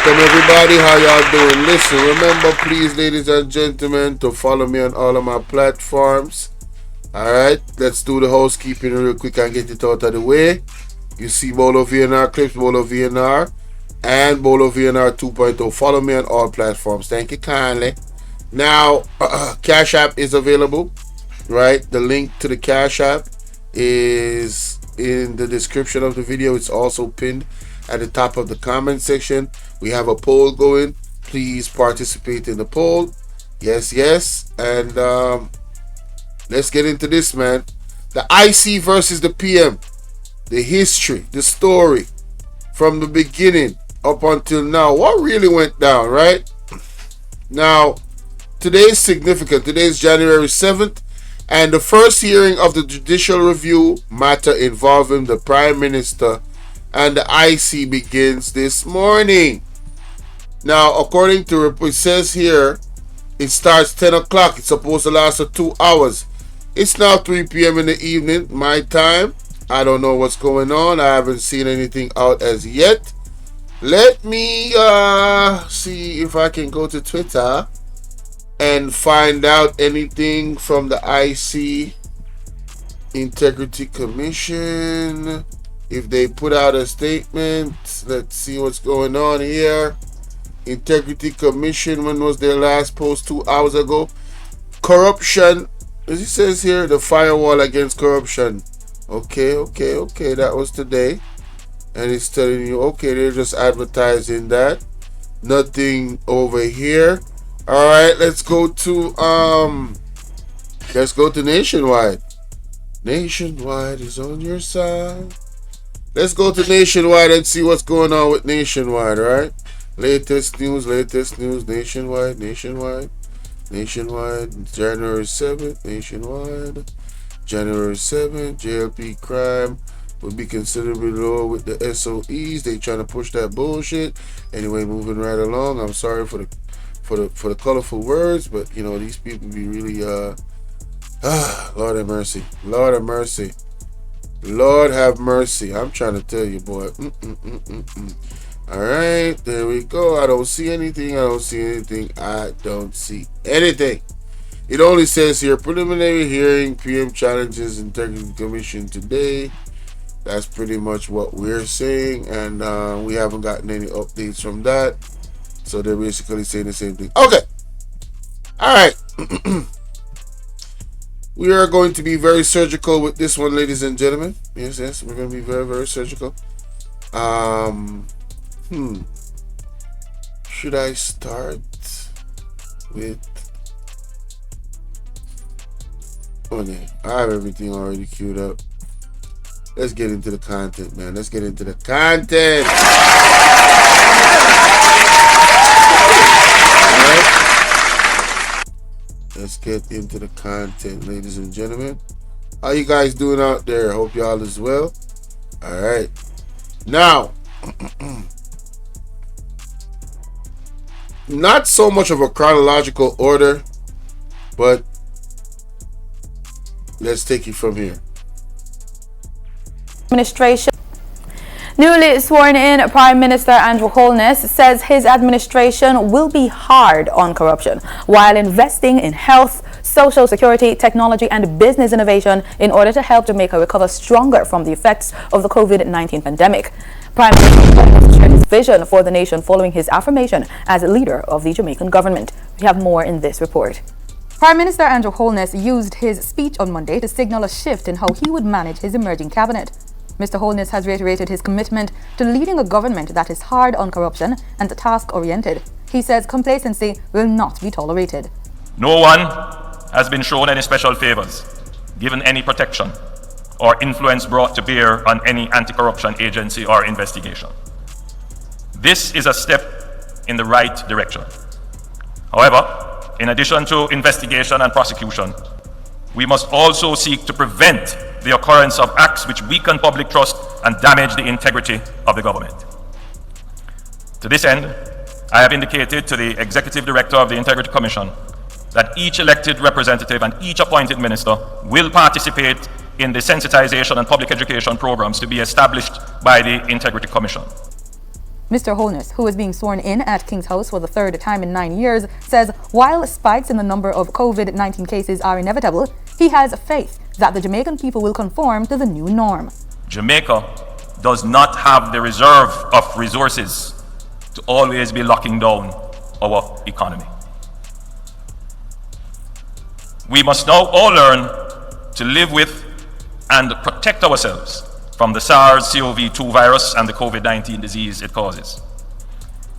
Welcome everybody, how y'all doing? Listen, remember please ladies and gentlemen to follow me on all of my platforms. Alright, let's do the housekeeping real quick and get it out of the way. You see Bolo V&R clips, Bolo V&R and Bolo V&R 2.0. Follow me on all platforms. Thank you kindly. Now, Cash App is available, right? The link to the Cash App is in the description of the video. It's also pinned at the top of the comment section. We have a poll going. Please participate in the poll. Yes. And let's get into this, man. The IC versus the PM. The history, the story from the beginning up until now. What really went down, right? Now, today is significant. Today is January 7th. And the first hearing of the judicial review matter involving the Prime Minister and the IC begins this morning. Now, according to it says here, it starts 10 o'clock. It's supposed to last for 2 hours. It's now 3 p.m. in the evening, my time. I don't know what's going on. I haven't seen anything out as yet. Let me see if I can go to Twitter and find out anything from the IC Integrity Commission. If they put out a statement, let's see what's going on here. Integrity Commission, when was their last post? 2 hours ago. Corruption, as it says here, the firewall against corruption. Okay, that was today. And it's telling you, okay, they're just advertising that. Nothing over here. Alright, let's go to Nationwide. Nationwide is on your side. Let's go to Nationwide and see what's going on with Nationwide, right? Latest news, Nationwide, January 7th, Nationwide. January 7th, JLP crime will be considerably lower with the SOEs. They trying to push that bullshit. Anyway, moving right along. I'm sorry for the colorful words, but you know, these people be really Lord have mercy. Lord have mercy. Lord have mercy. I'm trying to tell you, boy. All right, there we go. I don't see anything. It only says here, preliminary hearing, PM challenges Integrity Commission today. That's pretty much what we're saying, and we haven't gotten any updates from that. So they're basically saying the same thing. Okay. All right. We are going to be very surgical with this one, ladies and gentlemen. Yes, we're going to be very, very surgical. Should I start with... Okay, I have everything already queued up. Let's get into the content, man. Let's get into the content. Alright. Let's get into the content, ladies and gentlemen. How you guys doing out there? Hope y'all is well. Alright. Now, not so much of a chronological order, but let's take it from here. Administration. Newly sworn in Prime Minister Andrew Holness says his administration will be hard on corruption while investing in health, social security, technology and business innovation in order to help Jamaica recover stronger from the effects of the COVID-19 pandemic. Prime Minister Holness shared his vision for the nation following his affirmation as a leader of the Jamaican government. We have more in this report. Prime Minister Andrew Holness used his speech on Monday to signal a shift in how he would manage his emerging cabinet. Mr. Holness has reiterated his commitment to leading a government that is hard on corruption and task-oriented. He says complacency will not be tolerated. No one has been shown any special favors, given any protection, or influence brought to bear on any anti-corruption agency or investigation. This is a step in the right direction. However, in addition to investigation and prosecution, we must also seek to prevent the occurrence of acts which weaken public trust and damage the integrity of the government. To this end, I have indicated to the Executive Director of the Integrity Commission that each elected representative and each appointed minister will participate in the sensitization and public education programs to be established by the Integrity Commission. Mr. Holness, who is being sworn in at King's House for the third time in 9 years, says while spikes in the number of COVID-19 cases are inevitable, he has faith that the Jamaican people will conform to the new norm. Jamaica does not have the reserve of resources to always be locking down our economy. We must now all learn to live with and protect ourselves from the SARS-CoV-2 virus and the COVID-19 disease it causes.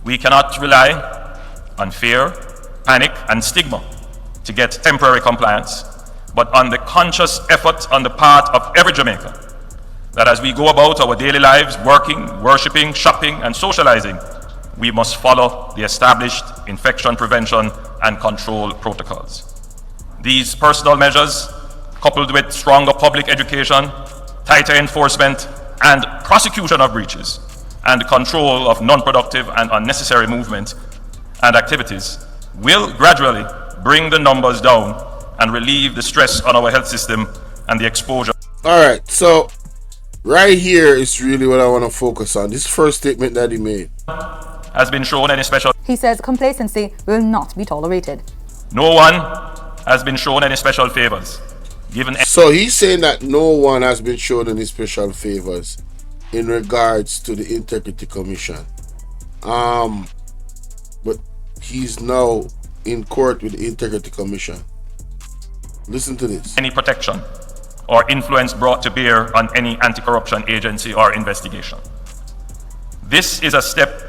We cannot rely on fear, panic, and stigma to get temporary compliance, but on the conscious effort on the part of every Jamaican that as we go about our daily lives, working, worshipping, shopping, and socializing, we must follow the established infection prevention and control protocols. These personal measures, coupled with stronger public education, tighter enforcement, and prosecution of breaches, and control of non-productive and unnecessary movement and activities, will gradually bring the numbers down and relieve the stress on our health system and the exposure. All right, so right here is really what I want to focus on. This first statement that he made Has been shown any special. He says complacency will not be tolerated. No one has been shown any special favors. Given. So he's saying that no one has been shown any special favors in regards to the Integrity Commission. But he's now in court with the Integrity Commission. Listen to this. Any protection or influence brought to bear on any anti-corruption agency or investigation. This is a step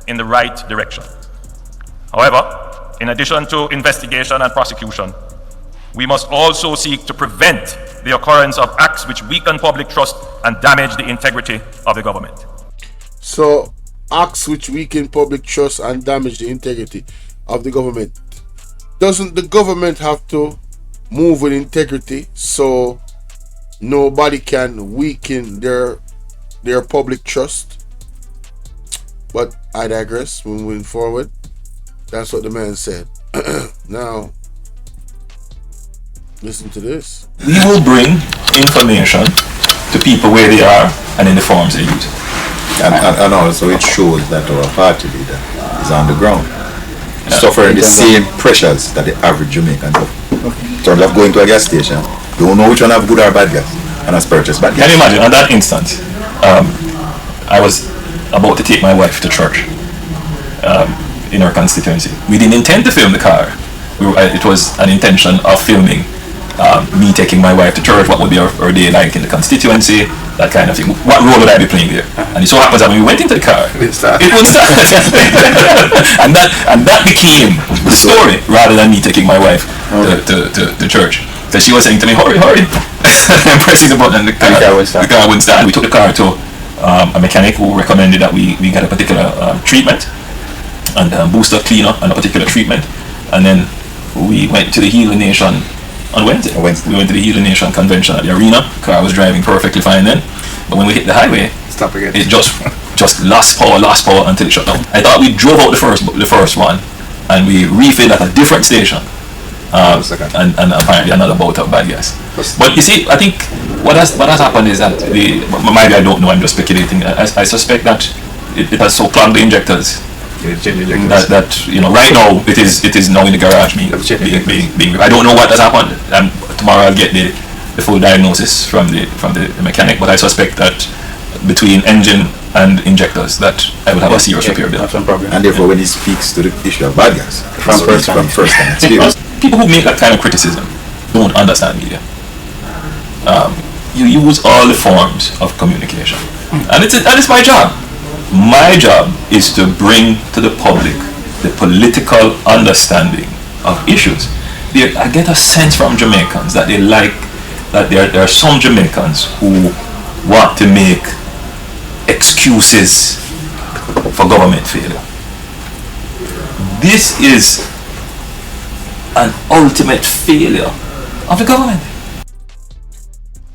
in the right direction. However, in addition to investigation and prosecution, we must also seek to prevent the occurrence of acts which weaken public trust and damage the integrity of the government. So, acts which weaken public trust and damage the integrity of the government. Doesn't the government have to move with integrity so nobody can weaken their public trust? But I digress. We're moving forward. That's what the man said. Now, listen to this. We will bring information to people where they are and in the forms they use. And also it shows that our party leader is on the ground, suffering the same pressures that the average Jamaican does. In terms of going to a gas station, you don't know which one have good or bad gas, and has purchased bad gas. Can you imagine, on that instance, I was about to take my wife to church in our constituency. We didn't intend to film the car. It was an intention of filming me taking my wife to church, what would be our day like in the constituency, that kind of thing. What role would I be playing there? And it so happens that when we went into the car, it wouldn't start. and that became the story, rather than me taking my wife to church. Because she was saying to me, hurry, and pressing the button, and the car wouldn't start. We took the car to a mechanic who recommended that we get a particular treatment and booster cleaner and a particular treatment, and then we went to the Healing Nation on Wednesday. We went to the Healing Nation convention at the arena. Car was driving perfectly fine then, but when we hit the highway, Stop again. it just lost power until it shut down. I thought we drove out the first one and we refilled at a different station, and apparently another bout of bad gas. But you see, I think what has happened is that maybe I don't know, I'm just speculating. I suspect that it has so clogged the injectors that right now it is now in the garage being I don't know what has happened, and tomorrow I'll get the full diagnosis from the mechanic, but I suspect that between engine and injectors that I will have a serious repair bill. And therefore when he speaks to the issue of bad gas, from first hand experience. People who make that kind of criticism don't understand media. You use all the forms of communication, and it's my job. My job is to bring to the public the political understanding of issues. I get a sense from Jamaicans that there are some Jamaicans who want to make excuses for government failure. This is an ultimate failure of the government.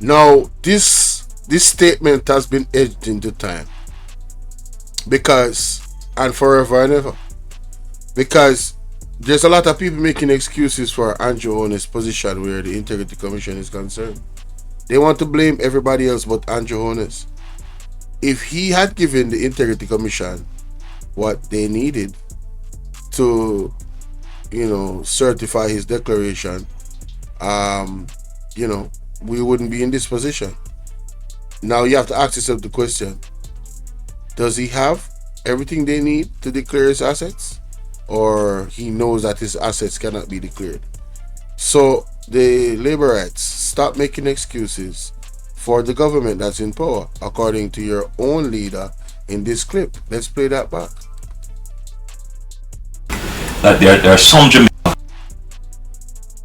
Now, this statement has been edged into time. Because, and forever and ever, because there's a lot of people making excuses for Andrew Holness' position where the Integrity Commission is concerned. They want to blame everybody else but Andrew Holness. If he had given the Integrity Commission what they needed to, certify his declaration, we wouldn't be in this position. Now you have to ask yourself the question, does he have everything they need to declare his assets? Or he knows that his assets cannot be declared? So the Laborites, stop making excuses for the government that's in power, according to your own leader in this clip. Let's play that back. That there are some Jamaicans.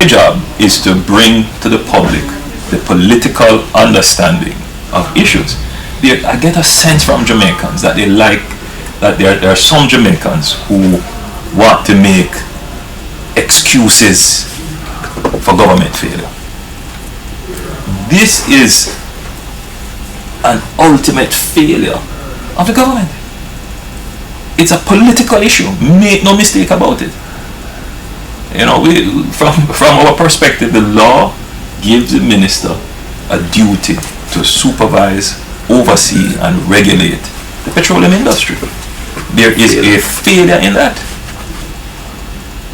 My job is to bring to the public the political understanding of issues. I get a sense from Jamaicans that they like that there are some Jamaicans who want to make excuses for government failure. This is an ultimate failure of the government. It's a political issue. Make no mistake about it. From our perspective, the law gives the minister a duty to supervise, oversee, and regulate the petroleum industry. There is a failure in that.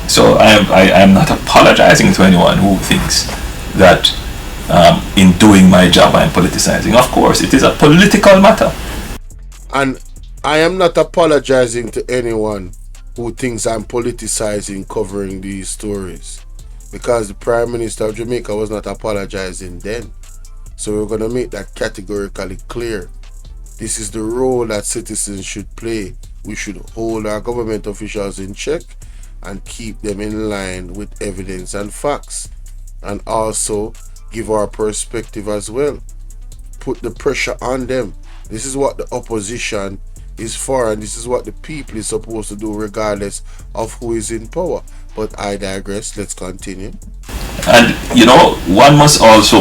So I am not apologizing to anyone who thinks that in doing my job I am politicizing. Of course, it is a political matter. And I am not apologizing to anyone who thinks I'm politicizing covering these stories, because the Prime Minister of Jamaica was not apologizing then. So we're going to make that categorically clear. This is the role that citizens should play. We should hold our government officials in check and keep them in line with evidence and facts, and also give our perspective as well. Put the pressure on them. This is what the opposition is for, and this is what the people is supposed to do regardless of who is in power. But I digress. Let's continue. And one must also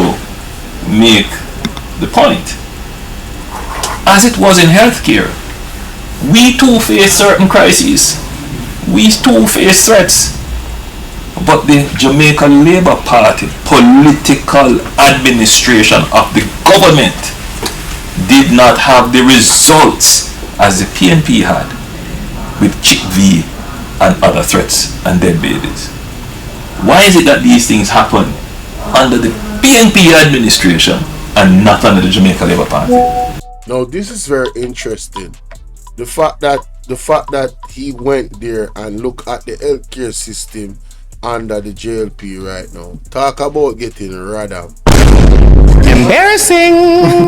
make the point, as it was in healthcare, we too face certain crises, we too face threats, but the Jamaica Labour Party political administration of the government did not have the results as the PNP had with Chick V and other threats and dead babies. Why is it that these things happen under the PNP administration and not under the Jamaica Labour Party? Now this is very interesting. The fact that he went there and looked at the healthcare system under the JLP right now. Talk about getting radam. Embarrassing.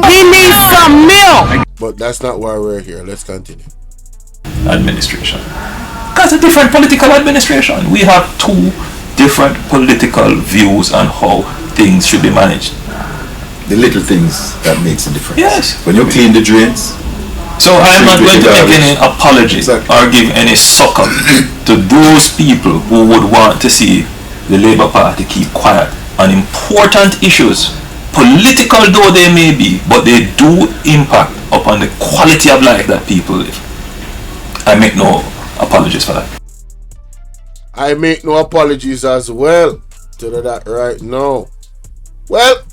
We need some milk. But that's not why we're here. Let's continue. Administration. Because a different political administration. We have two different political views on how things should be managed. The little things that makes a difference. Yes. When you clean the drains. So I am not going to make any apology or give any succor to those people who would want to see the Labour Party keep quiet on important issues, political though they may be, but they do impact upon the quality of life that people live. I make no apologies for that. I make no apologies as well to that right now. Well,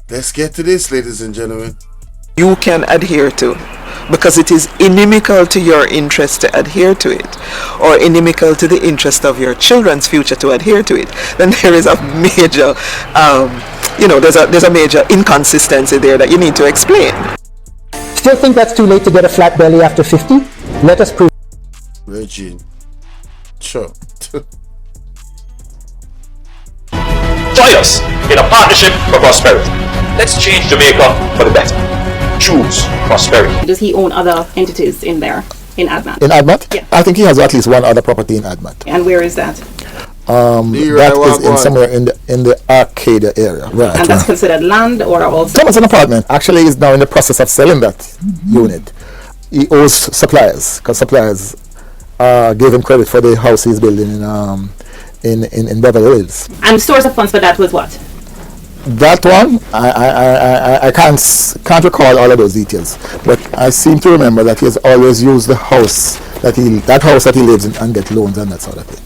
let's get to this, ladies and gentlemen. You can adhere to, because it is inimical to your interest to adhere to it, or inimical to the interest of your children's future to adhere to it, then there is a major, there's a major inconsistency there that you need to explain. Still think that's too late to get a flat belly after 50? Let us prove. Regine. Sure. Join us in a partnership for prosperity. Let's change Jamaica for the better. Choose prosperity. Does he own other entities in there, in ADMAT? In ADMAT? Yeah. I think he has at least one other property in ADMAT. And where is that? That is somewhere in the Arcadia area. Right. And that's considered land or also? That was an apartment. Actually, he's now in the process of selling that unit. He owes suppliers, because suppliers gave him credit for the house he's building in Beverly Hills. And source of funds for that was what? That one, I can't recall all of those details, but I seem to remember that he has always used the house that he lives in and get loans and that sort of thing.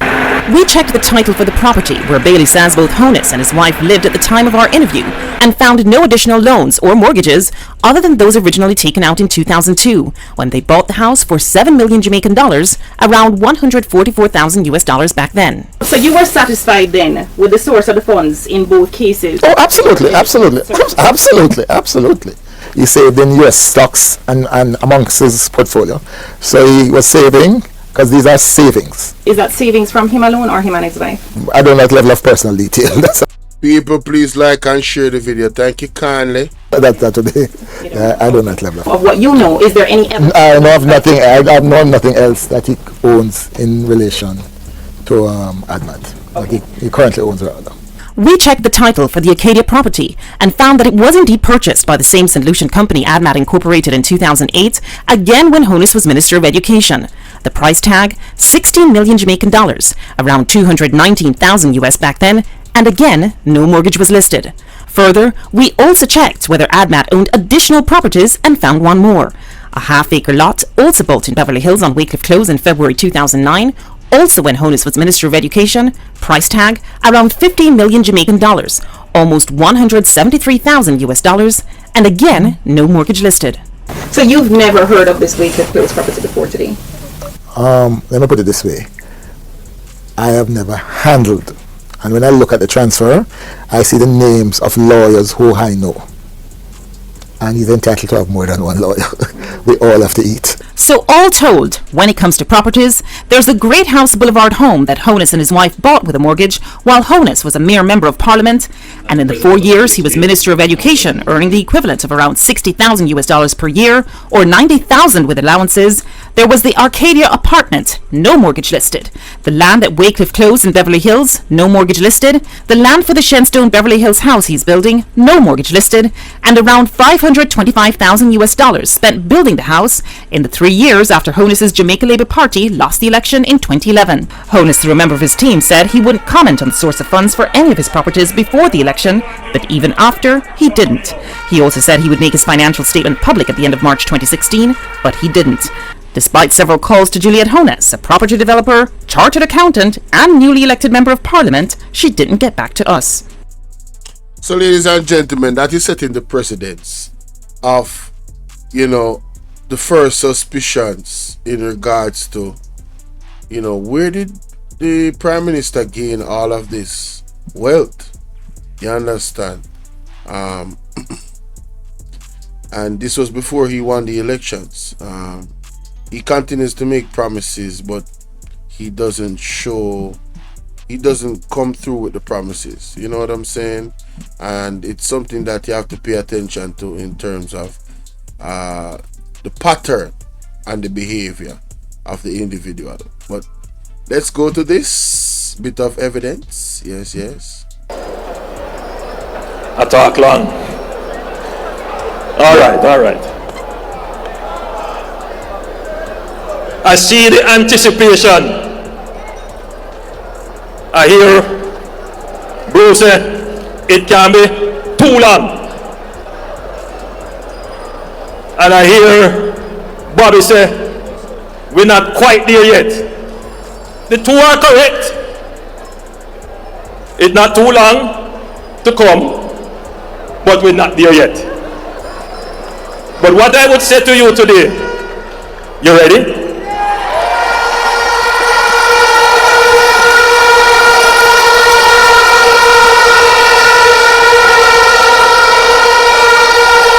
We checked the title for the property where Bailey says both Holness and his wife lived at the time of our interview and found no additional loans or mortgages other than those originally taken out in 2002 when they bought the house for 7 million Jamaican dollars, around 144,000 US dollars back then. So you were satisfied then with the source of the funds in both cases? Oh, absolutely, absolutely, absolutely, absolutely. He saved in US stocks and amongst his portfolio. So he was saving, because these are savings. Is that savings from him alone or him and his wife? I don't know that level of personal detail. People, please like and share the video. Thank you kindly. That would be, I don't know that level of what you know. Is there any evidence? I know of nothing. I know nothing else that he owns in relation to ADMAT. Okay. He currently owns rather. We checked the title for the Acadia property and found that it was indeed purchased by the same St. Lucian company ADMAT Incorporated in 2008, again when Holness was Minister of Education. The price tag, 16 million Jamaican dollars, around 219,000 US back then, and again, no mortgage was listed. Further, we also checked whether ADMAT owned additional properties and found one more. A half-acre lot, also built in Beverly Hills on Wycliffe Close in February 2009, also when Holness was Minister of Education, price tag around 15 million Jamaican dollars, almost 173,000 US dollars, and again, no mortgage listed. So you've never heard of this Wycliffe Close property before today? Let me put it this way. I have never handled, and when I look at the transfer, I see the names of lawyers who I know. And he's entitled to have more than one lawyer. We all have to eat. So all told, when it comes to properties, there's the Great House Boulevard home that Holness and his wife bought with a mortgage while Holness was a mere member of Parliament, and in the 4 years he was Minister of Education, earning the equivalent of around 60,000 US dollars per year, or 90,000 with allowances. There was the Arcadia apartment, no mortgage listed. The land at Wycliffe Close in Beverly Hills, no mortgage listed. The land for the Shenstone Beverly Hills house he's building, no mortgage listed. And around 525,000 US dollars spent building the house in the 3 years after Holness's Jamaica Labour Party lost the election in 2011. Holness, through a member of his team, said he wouldn't comment on the source of funds for any of his properties before the election, but even after, he didn't. He also said he would make his financial statement public at the end of March 2016, but he didn't. Despite several calls to Juliet Holness, a property developer, chartered accountant, and newly elected member of Parliament, she didn't get back to us. So, ladies and gentlemen, that is setting the precedence of, the first suspicions in regards to, where did the Prime Minister gain all of this wealth? You understand? And this was before he won the elections. He continues to make promises, but he doesn't come through with the promises. You know what I'm saying? And it's something that you have to pay attention to in terms of the pattern and the behavior of the individual. But let's go to this bit of evidence. Yes. I talk long. All right. I see the anticipation. I hear Bruce say it can be too long. And I hear Bobby say we're not quite there yet. The two are correct. It's not too long to come, but we're not there yet. But what I would say to you today, you ready?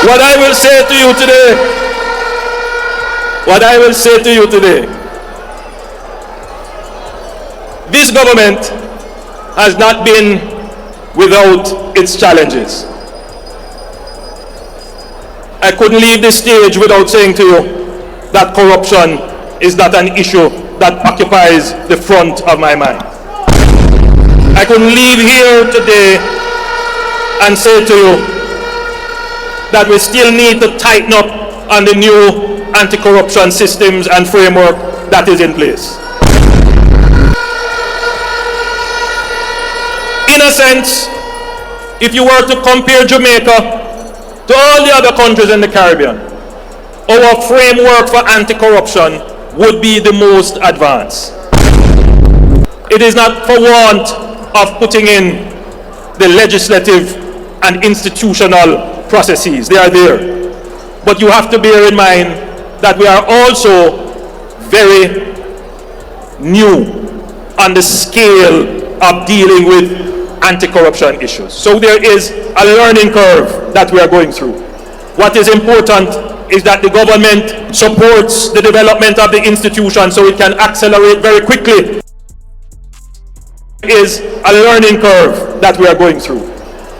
What I will say to you today, this government has not been without its challenges. I couldn't leave this stage without saying to you that corruption is not an issue that occupies the front of my mind. I couldn't leave here today and say to you that we still need to tighten up on the new anti-corruption systems and framework that is in place. In a sense, if you were to compare Jamaica to all the other countries in the Caribbean, our framework for anti-corruption would be the most advanced. It is not for want of putting in the legislative and institutional processes. They are there. But you have to bear in mind that we are also very new on the scale of dealing with anti-corruption issues. So there is a learning curve that we are going through. What is important is that the government supports the development of the institution so it can accelerate very quickly. Is a learning curve that we are going through.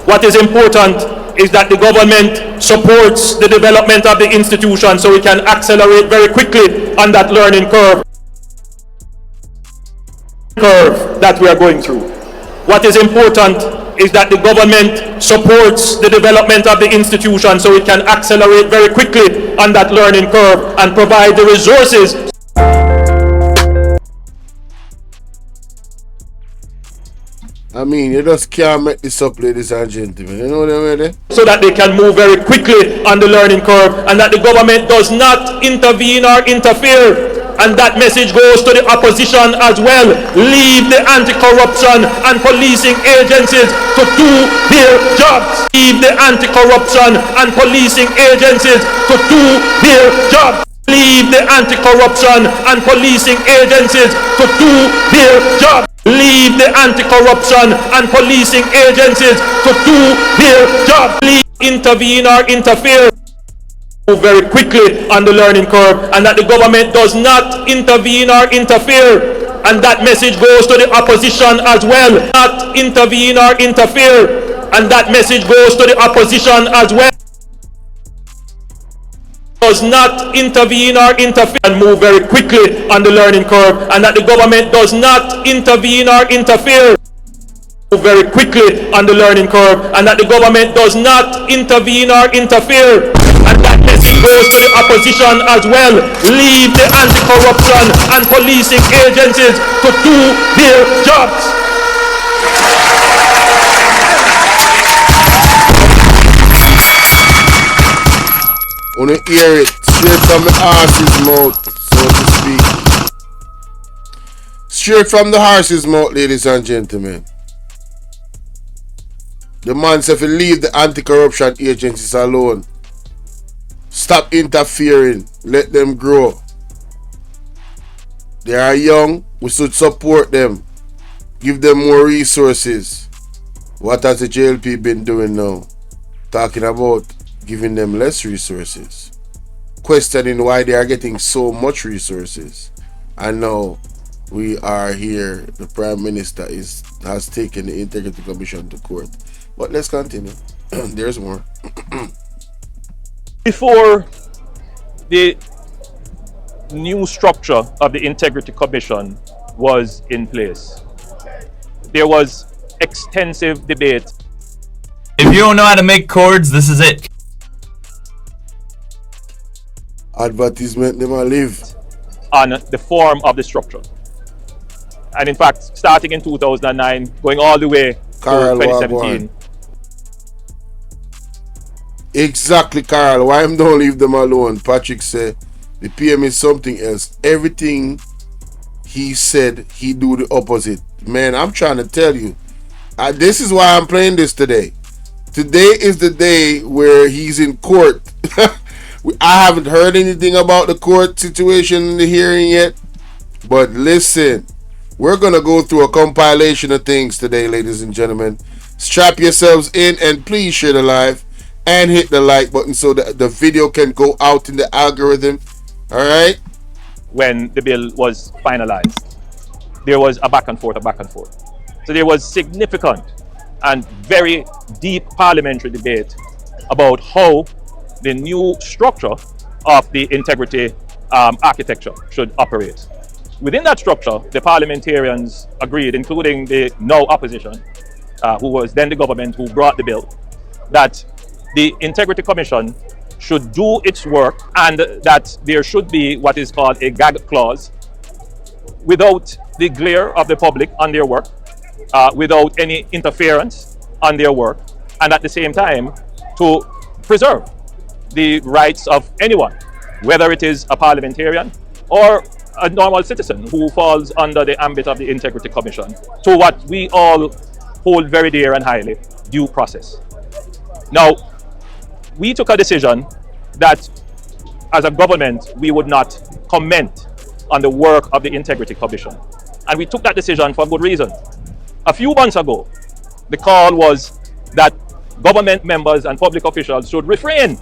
What is important is that the government supports the development of the institution so it can accelerate very quickly on that learning curve that we are going through. What is important is that the government supports the development of the institution so it can accelerate very quickly on that learning curve and provide the resources. I mean, you just can't make this up, ladies and gentlemen. You know what I mean? So that they can move very quickly on the learning curve and that the government does not intervene or interfere. And that message goes to the opposition as well. Leave the anti-corruption and policing agencies to do their jobs. Leave the anti-corruption and policing agencies to do their jobs. Leave the anti-corruption and policing agencies to do their jobs. Leave the anti-corruption and policing agencies to do their jobs. Leave, intervene or interfere very quickly on the learning curve and that the government does not intervene or interfere. And that message goes to the opposition as well. Not intervene or interfere. And that message goes to the opposition as well. Does not intervene or interfere and move very quickly on the learning curve and that the government does not intervene or interfere very quickly on the learning curve and that the government does not intervene or interfere. And that message goes to the opposition as well. Leave the anti-corruption and policing agencies to do their jobs. Wanna hear it straight from the horse's mouth, so to speak. Straight from the horse's mouth, ladies and gentlemen. The man said to leave the anti-corruption agencies alone. Stop interfering. Let them grow. They are young. We should support them. Give them more resources. What has the JLP been doing now? Talking about giving them less resources. Questioning why they are getting so much resources. And now we are here. The Prime Minister has taken the Integrity Commission to court. But let's continue. There's more. Before the new structure of the Integrity Commission was in place, there was extensive debate. If you don't know how to make chords, this is it. Advertisement never lived. On the form of the structure. And in fact, starting in 2009, going all the way to 2017. Exactly, Carl. Why don't leave them alone? Patrick said the PM is something else. Everything he said, he do the opposite. Man, I'm trying to tell you. This is why I'm playing this today. Today is the day where he's in court. I haven't heard anything about the court situation in the hearing yet. But listen, we're going to go through a compilation of things today, ladies and gentlemen. Strap yourselves in and please share the live and hit the like button so that the video can go out in the algorithm. All right? When the bill was finalized, there was a back and forth. So there was significant and very deep parliamentary debate about how the new structure of the integrity architecture should operate. Within that structure, the parliamentarians agreed, including the now opposition, who was then the government who brought the bill, that the Integrity Commission should do its work and that there should be what is called a gag clause without the glare of the public on their work, without any interference on their work, and at the same time to preserve the rights of anyone, whether it is a parliamentarian or a normal citizen who falls under the ambit of the Integrity Commission to what we all hold very dear and highly, due process. Now, we took a decision that as a government, we would not comment on the work of the Integrity Commission. And we took that decision for good reason. A few months ago, the call was that government members and public officials should refrain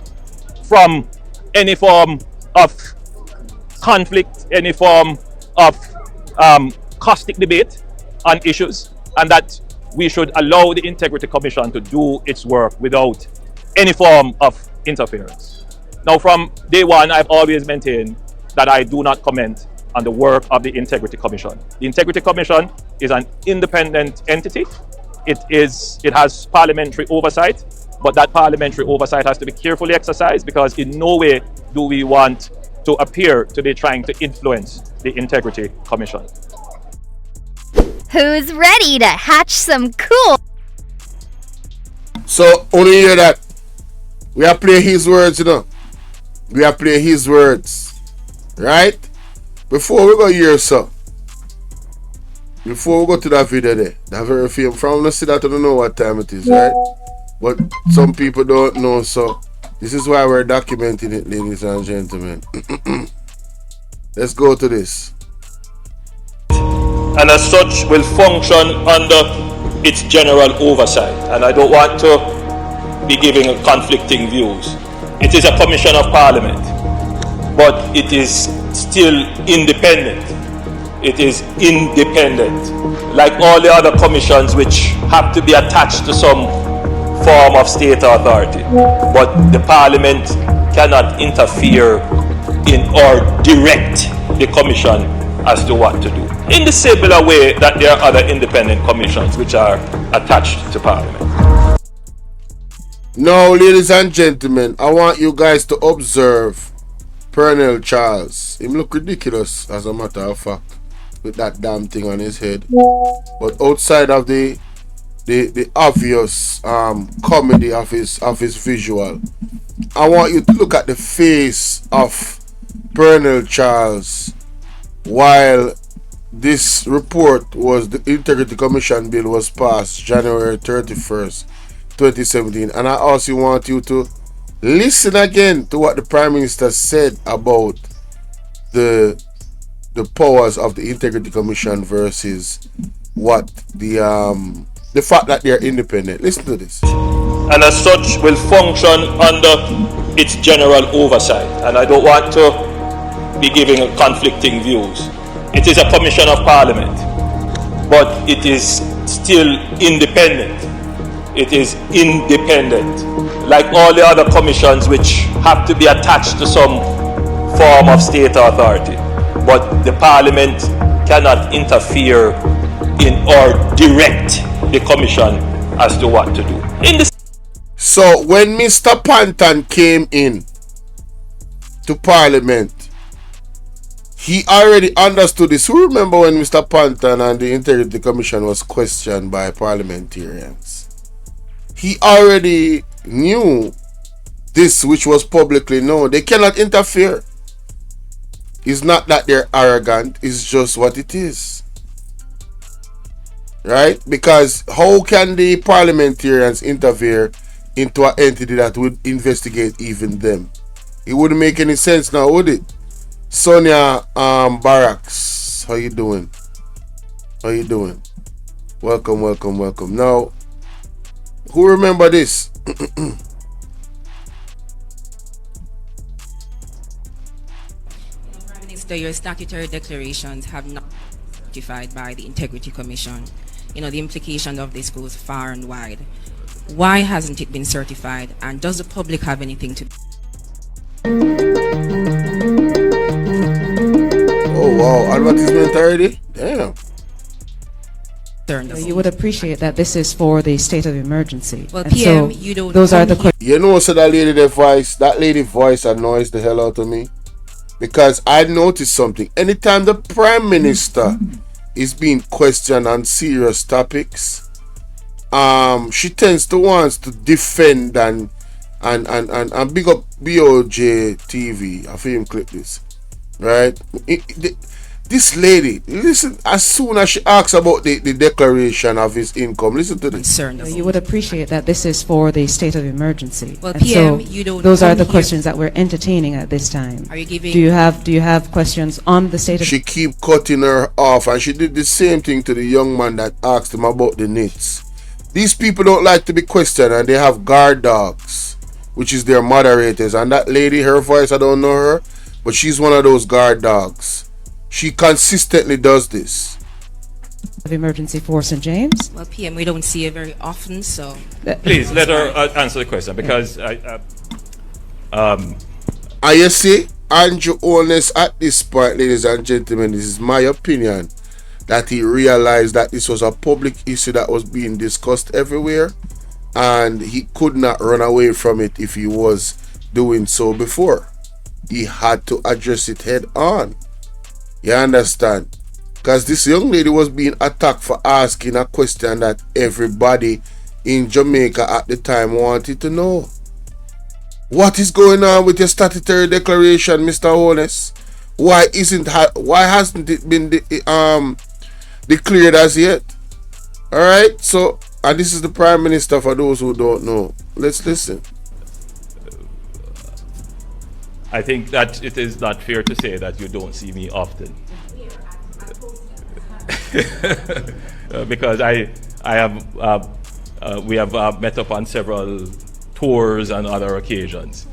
from any form of conflict, any form of caustic debate on issues, and that we should allow the Integrity Commission to do its work without any form of interference. Now, from day one, I've always maintained that I do not comment on the work of the Integrity Commission. The Integrity Commission is an independent entity. It has parliamentary oversight, but that parliamentary oversight has to be carefully exercised, because in no way do we want to appear to be trying to influence the Integrity Commission. Who's ready to hatch some cool? So, only hear that. We are playing his words, you know. We are playing his words. Right? Before we go here, so. Before we go to that video there, that very film, from the see that I don't know what time it is, right? But some people don't know, so this is why we're documenting it, ladies and gentlemen. Let's go to this. And as such will function under its general oversight. And I don't want to be giving conflicting views. It is a commission of parliament, but it is still independent. It is independent, like all the other commissions which have to be attached to some form of state authority. But the parliament cannot interfere in or direct the commission as to what to do, in the similar way that there are other independent commissions which are attached to parliament. Now, ladies and gentlemen, I want you guys to observe Pernell Charles. Him look ridiculous, as a matter of fact, with that damn thing on his head. But outside of the obvious comedy of his visual, I want you to look at the face of Pernell Charles while this report was, the Integrity Commission bill was passed January 31st, 2017. And I also want you to listen again to what the Prime Minister said about the powers of the Integrity Commission versus what the fact that they are independent. Listen to this. And as such will function under its general oversight. And I don't want to be giving conflicting views. It is a commission of parliament, but it is still independent. It is independent, like all the other commissions which have to be attached to some form of state authority. But the parliament cannot interfere in or direct the commission as to what to do. So when Mr. Panton came in to parliament, he already understood this. Who remember when Mr. Panton and the Integrity Commission was questioned by parliamentarians? He already knew this, which was publicly known. They cannot interfere. It's not that they're arrogant, it's just what it is. Right? Because how can the parliamentarians interfere into an entity that would investigate even them? It wouldn't make any sense now, would it? Sonia Barracks, how you doing? How you doing? Welcome, welcome, welcome. Now, who remember this? Prime Minister, your statutory declarations have not been certified by the Integrity Commission. You know, the implication of this goes far and wide. Why hasn't it been certified, and does the public have anything to... Oh wow, advertisement already? Damn. You would appreciate that this is for the state of emergency. Well, and PM, so you don't those are the questions. You know, so that lady voice annoys the hell out of me, because I noticed something. Anytime the Prime Minister is being questioned on serious topics, she tends to want to defend and big up BOJ TV. I feel him clip this, right? This lady, listen, as soon as she asks about the declaration of his income, listen to this. You would appreciate that this is for the state of emergency. Well, And PM, so you don't those are come the here- questions that we're entertaining at this time. Are you giving- Do you have questions on the state of? She keep cutting her off, and she did the same thing to the young man that asked him about the knits. These people don't like to be questioned, and they have guard dogs, which is their moderators. And that lady, her voice, I don't know her, but she's one of those guard dogs. She consistently does this. Of emergency for St. James? Well, PM, we don't see it very often, so. Please let her answer the question, because You see, Andrew Holness at this point, ladies and gentlemen, this is my opinion, that he realized that this was a public issue that was being discussed everywhere, and he could not run away from it if he was doing so before. He had to address it head on. You understand? Because this young lady was being attacked for asking a question that everybody in Jamaica at the time wanted to know. What is going on with your statutory declaration, Mr. Holness? Why hasn't it been declared as yet? All right. So, and this is the Prime Minister for those who don't know. Let's listen. I think that it is not fair to say that you don't see me often. Because we have met up on several tours and other occasions.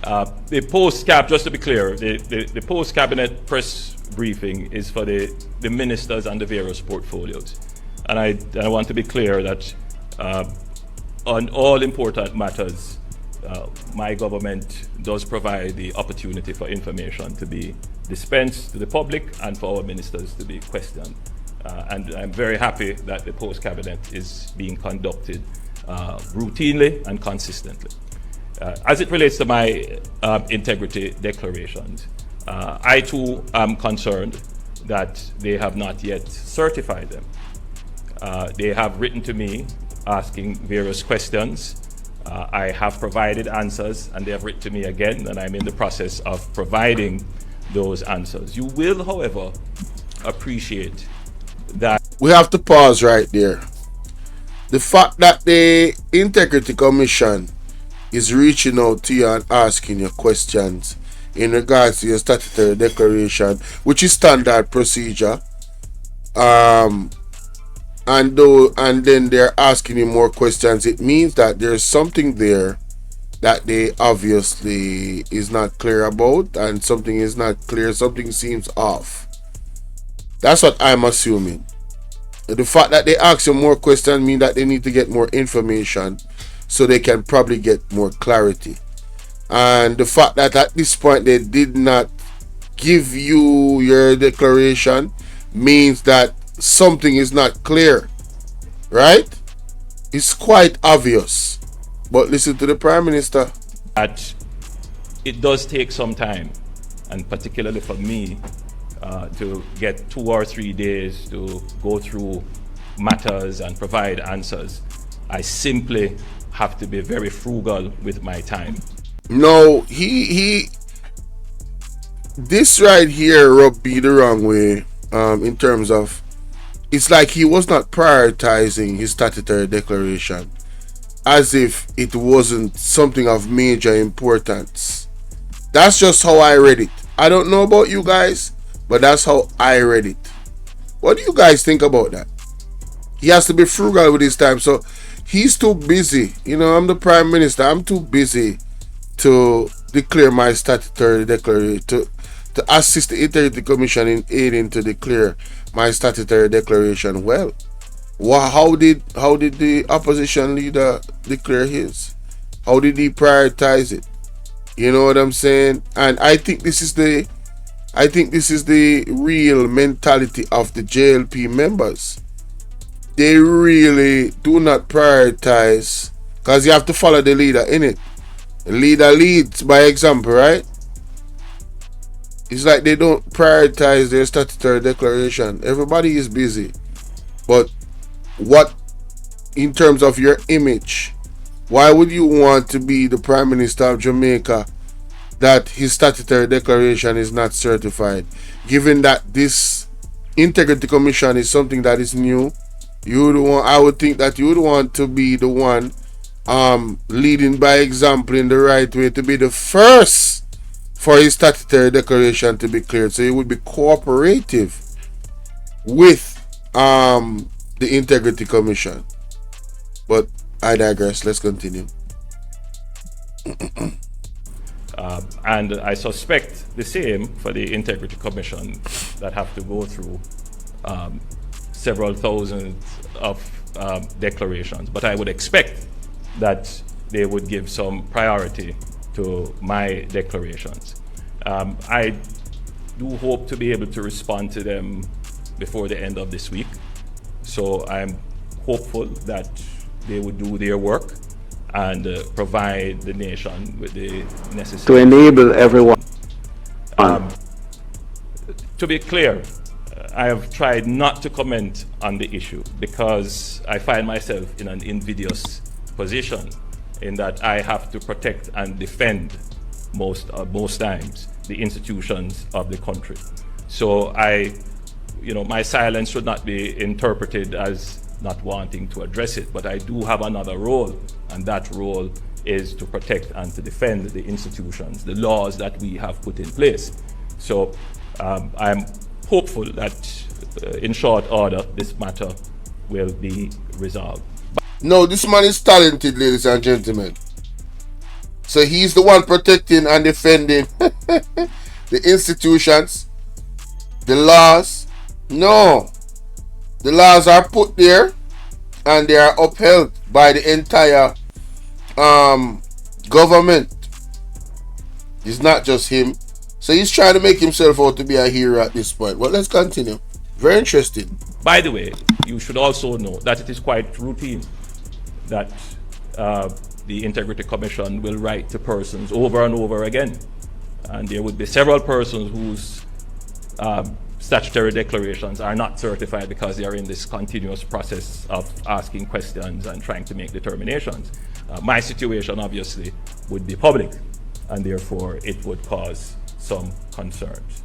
The post-cap, just to be clear, the post-cabinet press briefing is for the ministers and the various portfolios. And I want to be clear that on all important matters, my government does provide the opportunity for information to be dispensed to the public and for our ministers to be questioned. And I'm very happy that the post-cabinet is being conducted routinely and consistently. As it relates to my integrity declarations, I too am concerned that they have not yet certified them. They have written to me asking various questions. I have provided answers, and they have written to me again, and I'm in the process of providing those answers. You will, however, appreciate that. We have to pause right there. The fact that the Integrity Commission is reaching out to you and asking you questions in regards to your statutory declaration, which is standard procedure, and then they're asking you more questions, it means that there's something there that they obviously is not clear about, and something is not clear, something seems off. That's what I'm assuming. The fact that they ask you more questions means that they need to get more information so they can probably get more clarity. And the fact that at this point they did not give you your declaration means that something is not clear, right? It's quite obvious. But listen to the Prime Minister. That it does take some time, and particularly for me, to get 2 or 3 days to go through matters and provide answers. I simply have to be very frugal with my time. No, this right here rubbed me the wrong way, in terms of, it's like he was not prioritizing his statutory declaration as if it wasn't something of major importance. That's just how I read it. I don't know about you guys, but that's how I read it. What do you guys think about that? He has to be frugal with his time, so he's too busy. You know, I'm the Prime Minister. I'm too busy to declare my statutory declaration, to assist the Integrity Commission in aiding to declare my statutory declaration. Well, how did the opposition leader declare his? How did he prioritize it? You know what I'm saying? And I think this is the real mentality of the JLP members. They really do not prioritize, because you have to follow the leader, innit? The leader leads by example, right? It's like they don't prioritize their statutory declaration. Everybody is busy. But what, in terms of your image, why would you want to be the Prime Minister of Jamaica that his statutory declaration is not certified. Given that this integrity commission is something that is new, I would think that you would want to be the one leading by example in the right way, to be the first for his statutory declaration to be cleared. So he would be cooperative with the integrity commission. But I digress. Let's continue. And I suspect the same for the Integrity Commission that have to go through several thousands of declarations. But I would expect that they would give some priority to my declarations. I do hope to be able to respond to them before the end of this week. So I'm hopeful that they would do their work and provide the nation with the necessary... To enable everyone. To be clear, I have tried not to comment on the issue because I find myself in an invidious position in that I have to protect and defend most times the institutions of the country. So my silence should not be interpreted as not wanting to address it, but I do have another role, and that role is to protect and to defend the institutions, the laws that we have put in place. So I'm hopeful that in short order this matter will be resolved. No, this man is talented, ladies and gentlemen. So he's the one protecting and defending the institutions, the laws. No, the laws are put there and they are upheld by the entire government. It's not just him. So he's trying to make himself out to be a hero at this point. Well, let's continue. Very interesting. By the way, you should also know that it is quite routine that the Integrity Commission will write to persons over and over again. And there would be several persons whose statutory declarations are not certified because they are in this continuous process of asking questions and trying to make determinations. My situation obviously would be public, and therefore it would cause some concerns.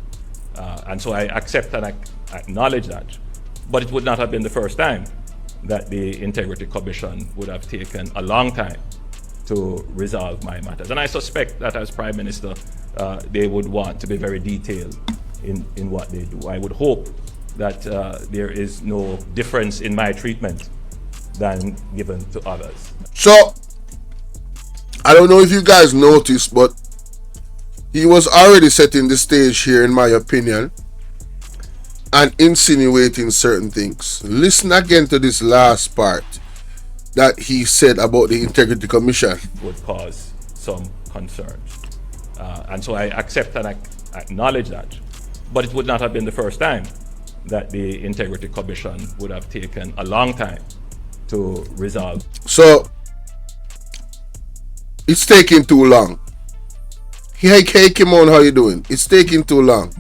And so I accept and I acknowledge that. But it would not have been the first time that the Integrity Commission would have taken a long time to resolve my matters. And I suspect that as Prime Minister, they would want to be very detailed in what they do. I would hope that there is no difference in my treatment than given to others. So, I don't know if you guys noticed, but he was already setting the stage here, in my opinion, and insinuating certain things. Listen again to this last part that he said about the Integrity Commission. Would cause some concerns. And so I accept and I acknowledge that. But it would not have been the first time that the Integrity Commission would have taken a long time to resolve. So, it's taking too long. Hey Kimon, how you doing? It's taking too long.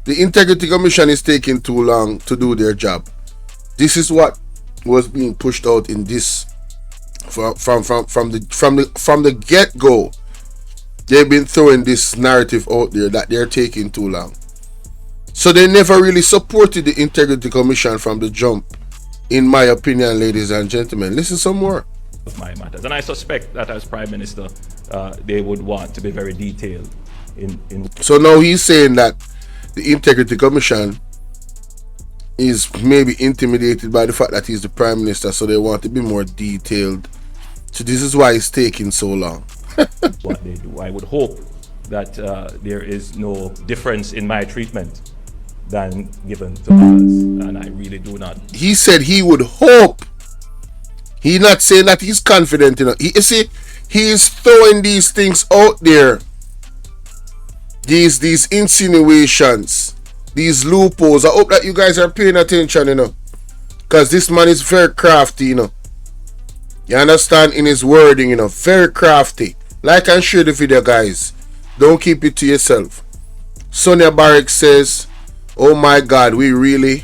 The Integrity Commission is taking too long to do their job. This is what was being pushed out in this from the get-go. They've been throwing this narrative out there that they're taking too long. So they never really supported the Integrity Commission from the jump, in my opinion, ladies and gentlemen. Listen some more. Of my matters. And I suspect that as Prime Minister, they would want to be very detailed in. So now he's saying that the Integrity Commission is maybe intimidated by the fact that he's the Prime Minister, so they want to be more detailed. So this is why it's taking so long. What they do. I would hope that there is no difference in my treatment than given to others, and I really do not. He said he would hope. He's not saying that he's confident, you know. You see, he's throwing these things out there. These insinuations, these loopholes. I hope that you guys are paying attention, you know. Because this man is very crafty, you know. You understand, in his wording, you know. Very crafty. Like and share the video, guys. Don't keep it to yourself. Sonia Barrick says, oh my God, we really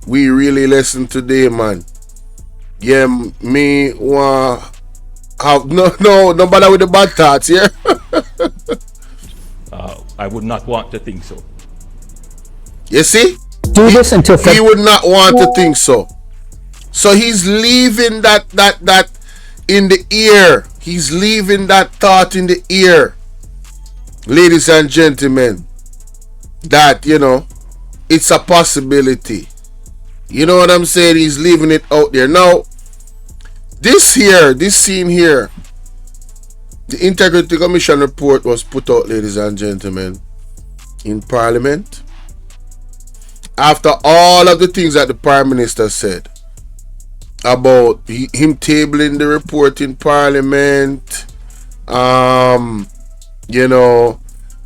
listen today, man. Yeah, me want have no bother with the bad thoughts, yeah. I would not want to think so. You see? Do this until he would not want to think so. So he's leaving that in the ear. He's leaving that thought in the ear, ladies and gentlemen, that, you know, it's a possibility. You know what I'm saying? He's leaving it out there. Now, this scene here, the Integrity Commission report was put out, ladies and gentlemen, in Parliament. After all of the things that the Prime Minister said about him tabling the report in Parliament, you know,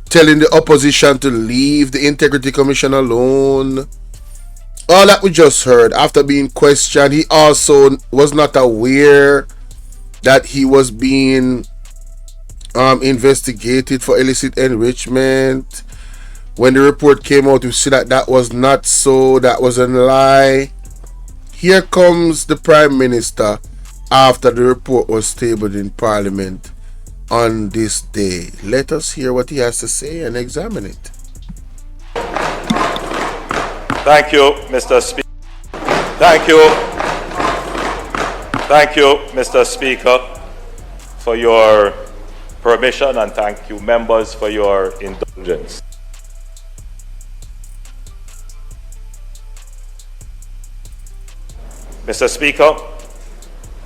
telling the opposition to leave the Integrity Commission alone, all that we just heard, after being questioned, he also was not aware that he was being investigated for illicit enrichment. When the report came out, we see that that was not so, that was a lie. Here comes the Prime Minister after the report was tabled in Parliament on this day. Let us hear what he has to say and examine it. Thank you, Mr. Speaker. Thank you, Mr. Speaker, for your permission, and thank you, members, for your indulgence. Mr. Speaker,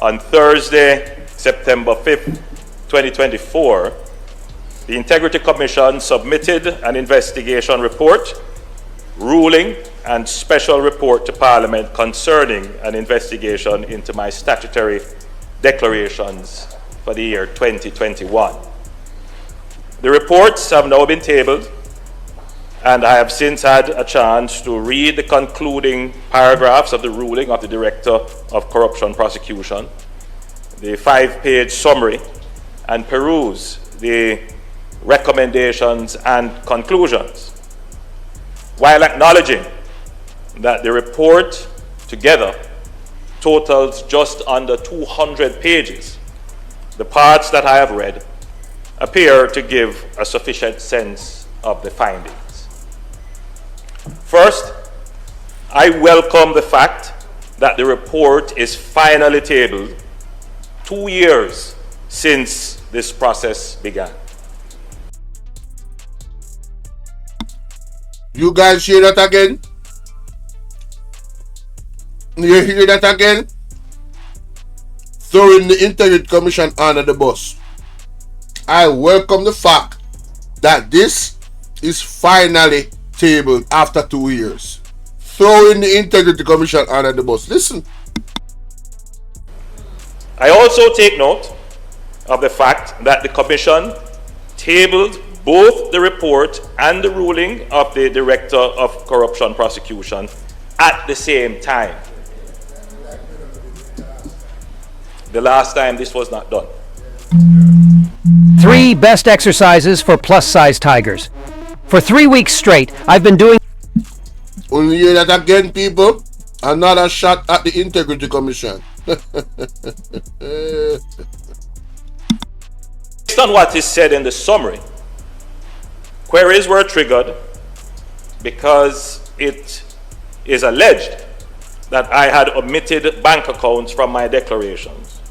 on Thursday, September 5th, 2024, the Integrity Commission submitted an investigation report, ruling, and special report to Parliament concerning an investigation into my statutory declarations for the year 2021. The reports have now been tabled, and I have since had a chance to read the concluding paragraphs of the ruling of the Director of Corruption Prosecution, the 5-page summary, and peruse the recommendations and conclusions. While acknowledging that the report together totals just under 200 pages, the parts that I have read appear to give a sufficient sense of the findings. First, I welcome the fact that the report is finally tabled 2 years since this process began. You guys hear that again? You hear that again? Throwing the Integrity Commission under the bus. I welcome the fact that this is finally tabled after 2 years. Throwing the Integrity Commission under the bus. Listen. I also take note of the fact that the Commission tabled both the report and the ruling of the Director of Corruption Prosecution at the same time. The last time this was not done. 3 best exercises for plus-size tigers. For 3 weeks straight, I've been doing... Only hear that again, people. Another shot at the Integrity Commission. Based on what is said in the summary, queries were triggered because it is alleged that I had omitted bank accounts from my declarations.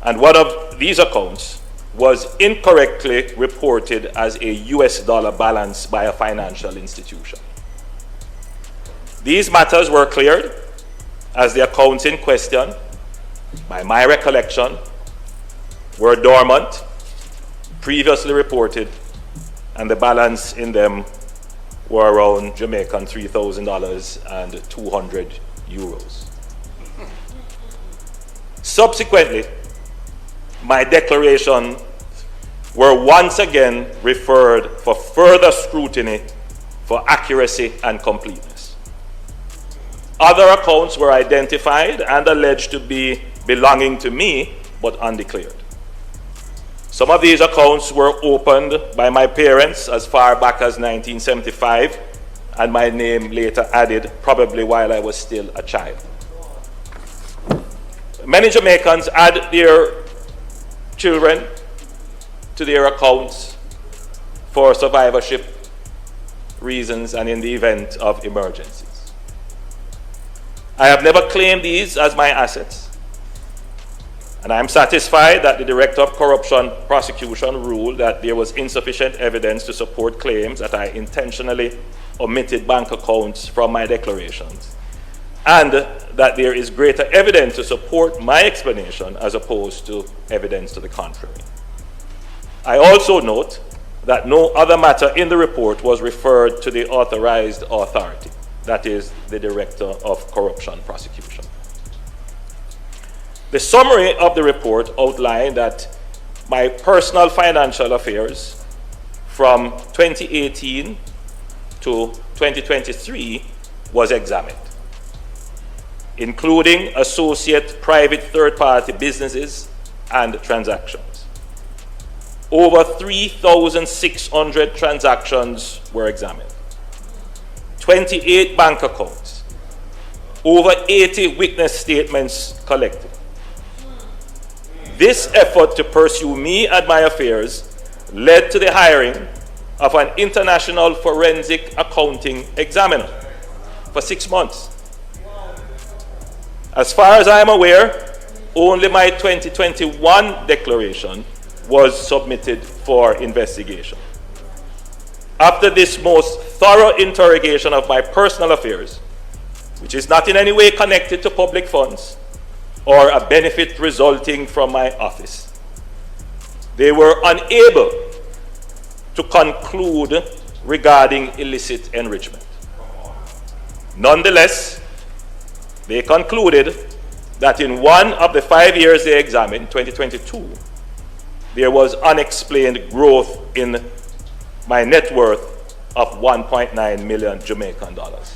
And one of these accounts was incorrectly reported as a US dollar balance by a financial institution. These matters were cleared as the accounts in question, by my recollection, were dormant, previously reported, and the balance in them were around Jamaican $3,000 and 200 euros. Subsequently, my declarations were once again referred for further scrutiny for accuracy and completeness. Other accounts were identified and alleged to be belonging to me, but undeclared. Some of these accounts were opened by my parents as far back as 1975, and my name later added, probably while I was still a child. Many Jamaicans add their children to their accounts for survivorship reasons and in the event of emergencies. I have never claimed these as my assets, and I am satisfied that the Director of Corruption Prosecution ruled that there was insufficient evidence to support claims that I intentionally omitted bank accounts from my declarations, and that there is greater evidence to support my explanation as opposed to evidence to the contrary. I also note that no other matter in the report was referred to the authorized authority, that is, the Director of Corruption Prosecution. The summary of the report outlined that my personal financial affairs from 2018 to 2023 was examined, including associate private third-party businesses and transactions. Over 3,600 transactions were examined, 28 bank accounts, over 80 witness statements collected. This effort to pursue me and my affairs led to the hiring of an international forensic accounting examiner for 6 months. As far as I am aware, only my 2021 declaration was submitted for investigation. After this most thorough interrogation of my personal affairs, which is not in any way connected to public funds or a benefit resulting from my office, they were unable to conclude regarding illicit enrichment. Nonetheless, they concluded that in one of the 5 years they examined, 2022, there was unexplained growth in my net worth of 1.9 million Jamaican dollars,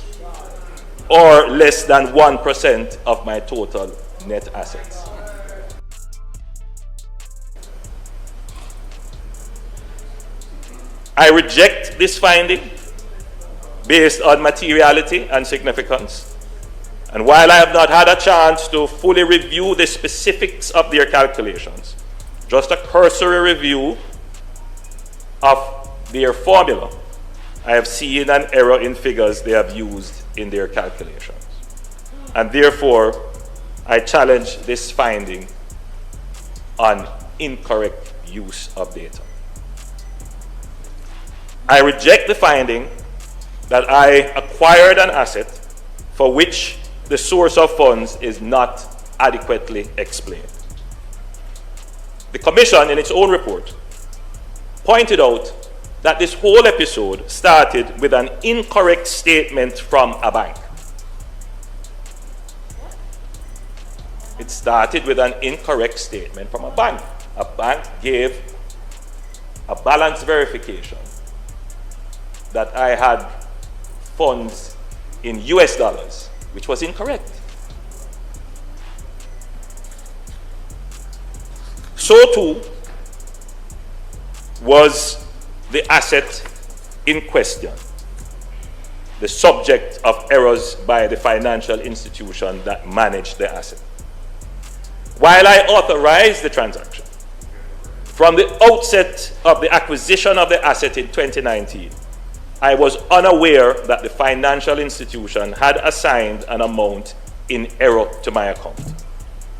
or less than 1% of my total net assets. I reject this finding based on materiality and significance. And while I have not had a chance to fully review the specifics of their calculations, just a cursory review of their formula, I have seen an error in figures they have used in their calculations. And therefore, I challenge this finding on incorrect use of data. I reject the finding that I acquired an asset for which the source of funds is not adequately explained. The Commission, in its own report, pointed out that this whole episode started with an incorrect statement from a bank. It started with an incorrect statement from a bank. A bank gave a balance verification that I had funds in US dollars, which was incorrect. So too was the asset in question the subject of errors by the financial institution that managed the asset. While I authorized the transaction, from the outset of the acquisition of the asset in 2019, I was unaware that the financial institution had assigned an amount in error to my account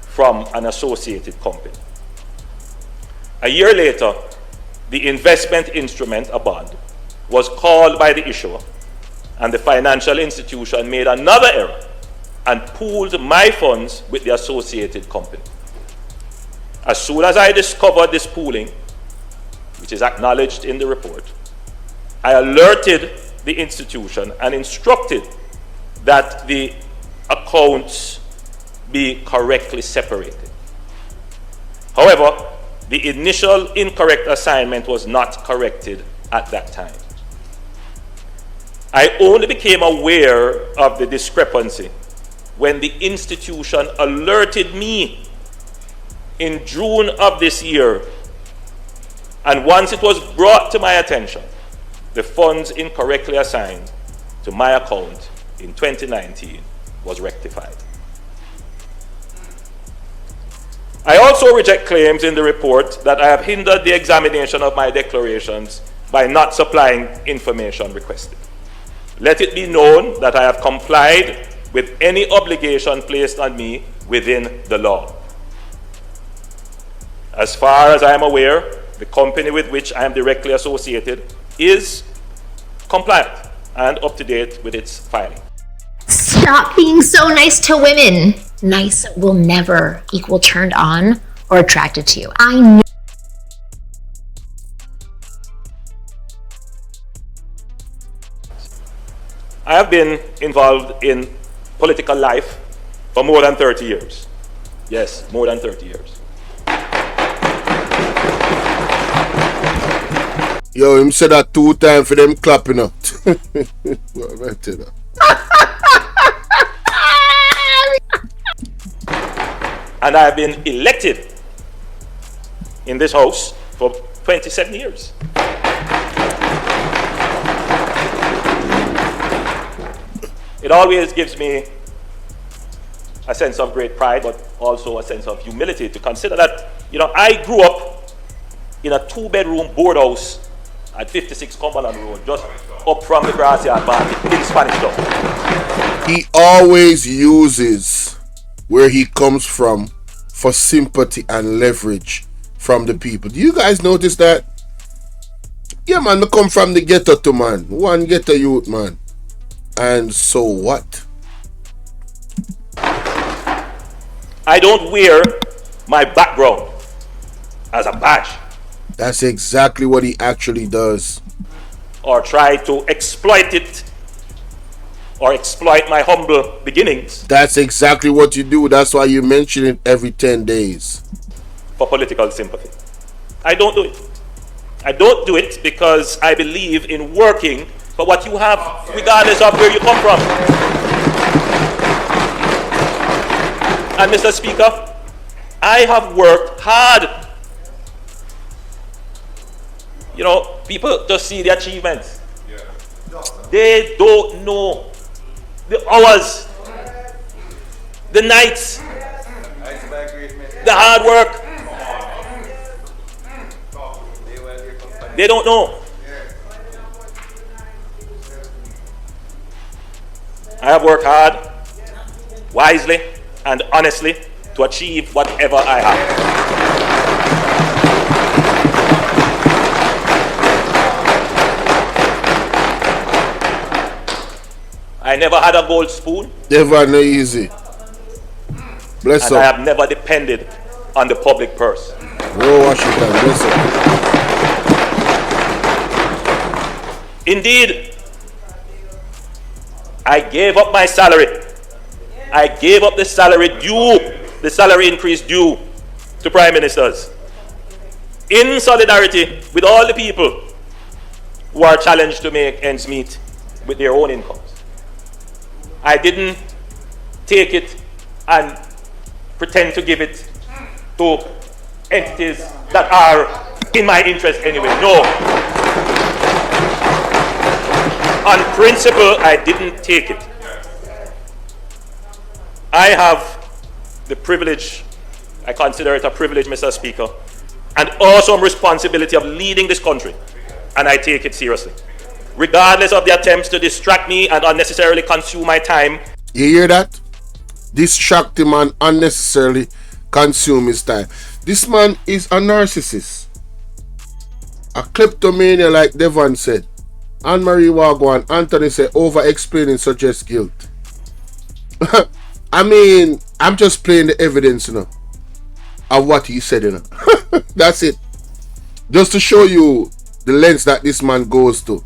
from an associated company. A year later, the investment instrument, a bond, was called by the issuer, and the financial institution made another error and pooled my funds with the associated company. As soon as I discovered this pooling, which is acknowledged in the report, I alerted the institution and instructed that the accounts be correctly separated. However, the initial incorrect assignment was not corrected at that time. I only became aware of the discrepancy when the institution alerted me in June of this year, and once it was brought to my attention, the funds incorrectly assigned to my account in 2019 was rectified. I also reject claims in the report that I have hindered the examination of my declarations by not supplying information requested. Let it be known that I have complied with any obligation placed on me within the law. As far as I am aware, the company with which I am directly associated is compliant and up to date with its filing. Stop being so nice to women. Nice will never equal turned on or attracted to you. I know. I have been involved in political life for more than 30 years. Yes, more than 30 years. Yo, him said that 2 times for them clapping up. What I tell you? And I have been elected in this house for 27 years. It always gives me a sense of great pride, but also a sense of humility to consider that, I grew up in a 2-bedroom board house at 56 Cumberland Road, just up from the Grassy Market in Spanish Town. He always uses where he comes from for sympathy and leverage from the people. Do you guys notice that? Yeah, man, I come from the ghetto to man. One ghetto youth, man. And so what? I don't wear my background as a badge. That's exactly what he actually does. Or try to exploit it, or exploit my humble beginnings. That's exactly what you do. That's why you mention it every 10 days. For political sympathy. I don't do it. I don't do it because I believe in working for what you have, regardless of where you come from. And Mr. Speaker, I have worked hard. People just see the achievements. They don't know the hours, the nights, the hard work. They don't know. I have worked hard, wisely, and honestly to achieve whatever I have. I never had a gold spoon. Never no easy. Bless and up. I have never depended on the public purse. Bro, Washington, bless up. Indeed, I gave up my salary. I gave up the salary increase due to prime ministers, in solidarity with all the people who are challenged to make ends meet with their own incomes. I didn't take it and pretend to give it to entities that are in my interest anyway. No. On principle, I didn't take it. I have the privilege, I consider it a privilege, Mr. Speaker, and awesome responsibility of leading this country, and I take it seriously. Regardless of the attempts to distract me and unnecessarily consume my time. You hear that? Distract him and unnecessarily consume his time. This man is a narcissist. A kleptomania, like Devon said. Anne-Marie Wagwan, Anthony said, over-explaining suggests guilt. I mean, I'm just playing the evidence, of what he said, That's it. Just to show you the lengths that this man goes to.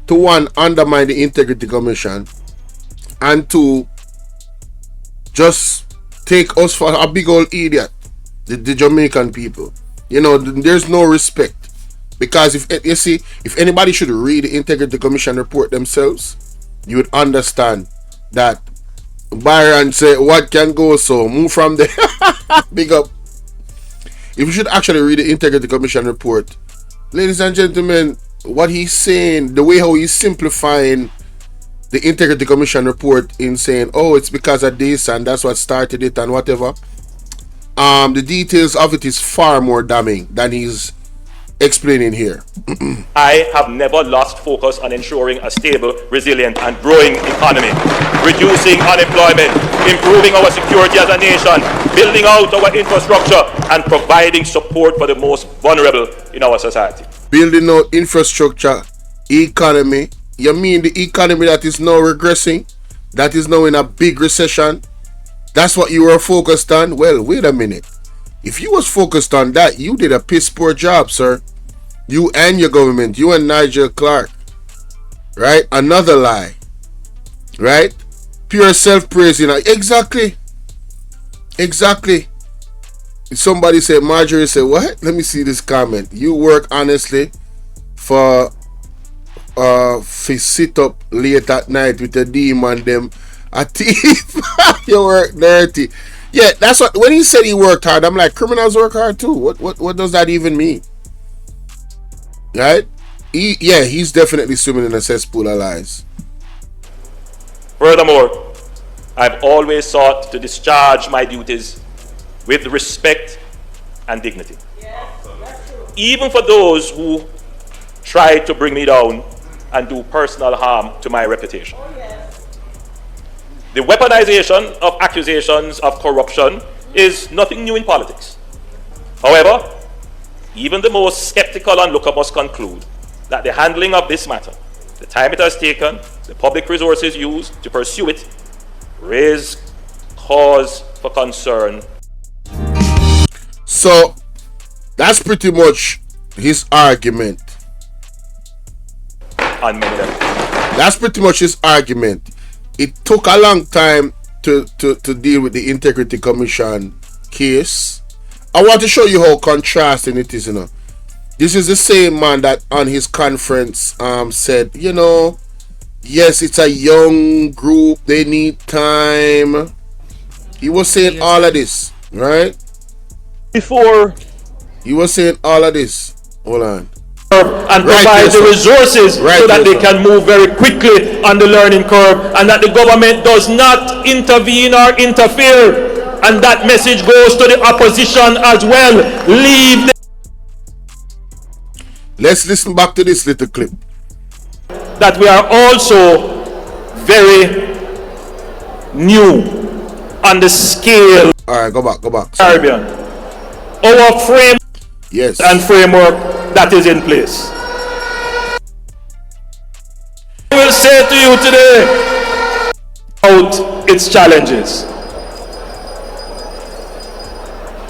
To one, undermine the Integrity Commission, and to just take us for a big old idiot, the Jamaican people. There's no respect, because if anybody should read the Integrity Commission report themselves, you would understand that Byron said, "What can go so? Move from there." Big up. If you should actually read the Integrity Commission report, ladies and gentlemen, what he's saying, the way how he's simplifying the Integrity Commission report in saying, oh, it's because of this and that's what started it and whatever. The details of it is far more damning than he's explaining here. I have never lost focus on ensuring a stable, resilient, and growing economy, reducing unemployment, improving our security as a nation, building out our infrastructure, and providing support for the most vulnerable in our society. Building out infrastructure, economy. You mean the economy that is now regressing? That is now in a big recession? That's what you were focused on? Well, wait a minute. If you was focused on that, you did a piss poor job, sir. You and your government, you and Nigel Clark. Right? Another lie. Right? Pure self-praising. Exactly. Exactly. Somebody said, Marjorie said, what? Let me see this comment. You work honestly for sit up late at night with a demon them a thief. You work dirty. Yeah, that's what when he said he worked hard, I'm like, criminals work hard too. What does that even mean? Right? He's definitely swimming in a cesspool of lies. Furthermore, I've always sought to discharge my duties with respect and dignity. Even for those who try to bring me down and do personal harm to my reputation. The weaponization of accusations of corruption is nothing new in politics. However, even the most skeptical onlooker must conclude that the handling of this matter, the time it has taken, the public resources used to pursue it, raise cause for concern. So, that's pretty much his argument. On many levels. That's pretty much his argument. It took a long time to deal with the Integrity Commission case. I want to show you how contrasting it is, you know. This is the same man that on his conference said, you know, yes, it's a young group, they need time. He was saying all of this, right? Before he was saying all of this. Hold on. And provide the resources so that they can move very quickly on the learning curve, and that the government does not intervene or interfere. And that message goes to the opposition as well. Leave. Let's listen back to this little clip. That we are also very new on the scale. All right, go back. Caribbean. Our frame and framework that is in place. I will say to you today about its challenges.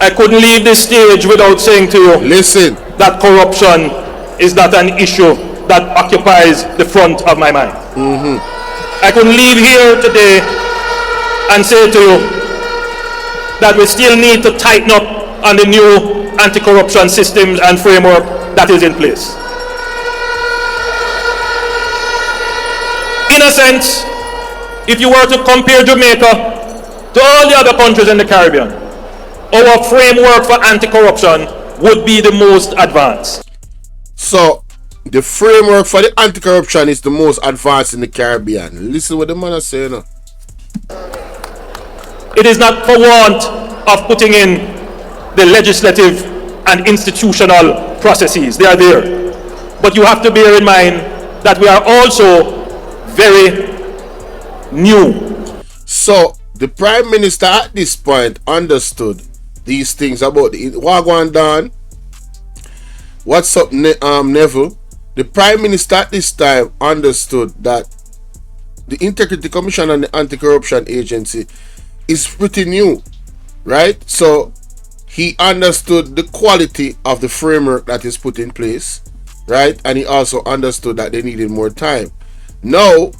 I couldn't leave this stage without saying to you, listen, that corruption is not an issue that occupies the front of my mind. I couldn't leave here today and say to you that we still need to tighten up on the new anti-corruption systems and framework that is in place. In a sense, if you were to compare Jamaica to all the other countries in the Caribbean, our framework for anti-corruption would be the most advanced. So, the framework for the anti-corruption is the most advanced in the Caribbean. Listen what the man is saying now. It is not for want of putting in the legislative and institutional processes. They are there. But you have to bear in mind that we are also very new. So, the Prime Minister at this point understood these things about the Wagwan Dan. What's up, Neville? The Prime Minister at this time understood that the Integrity Commission and the Anti-Corruption Agency is pretty new, right? So he understood the quality of the framework that is put in place, right? And he also understood that they needed more time. Now,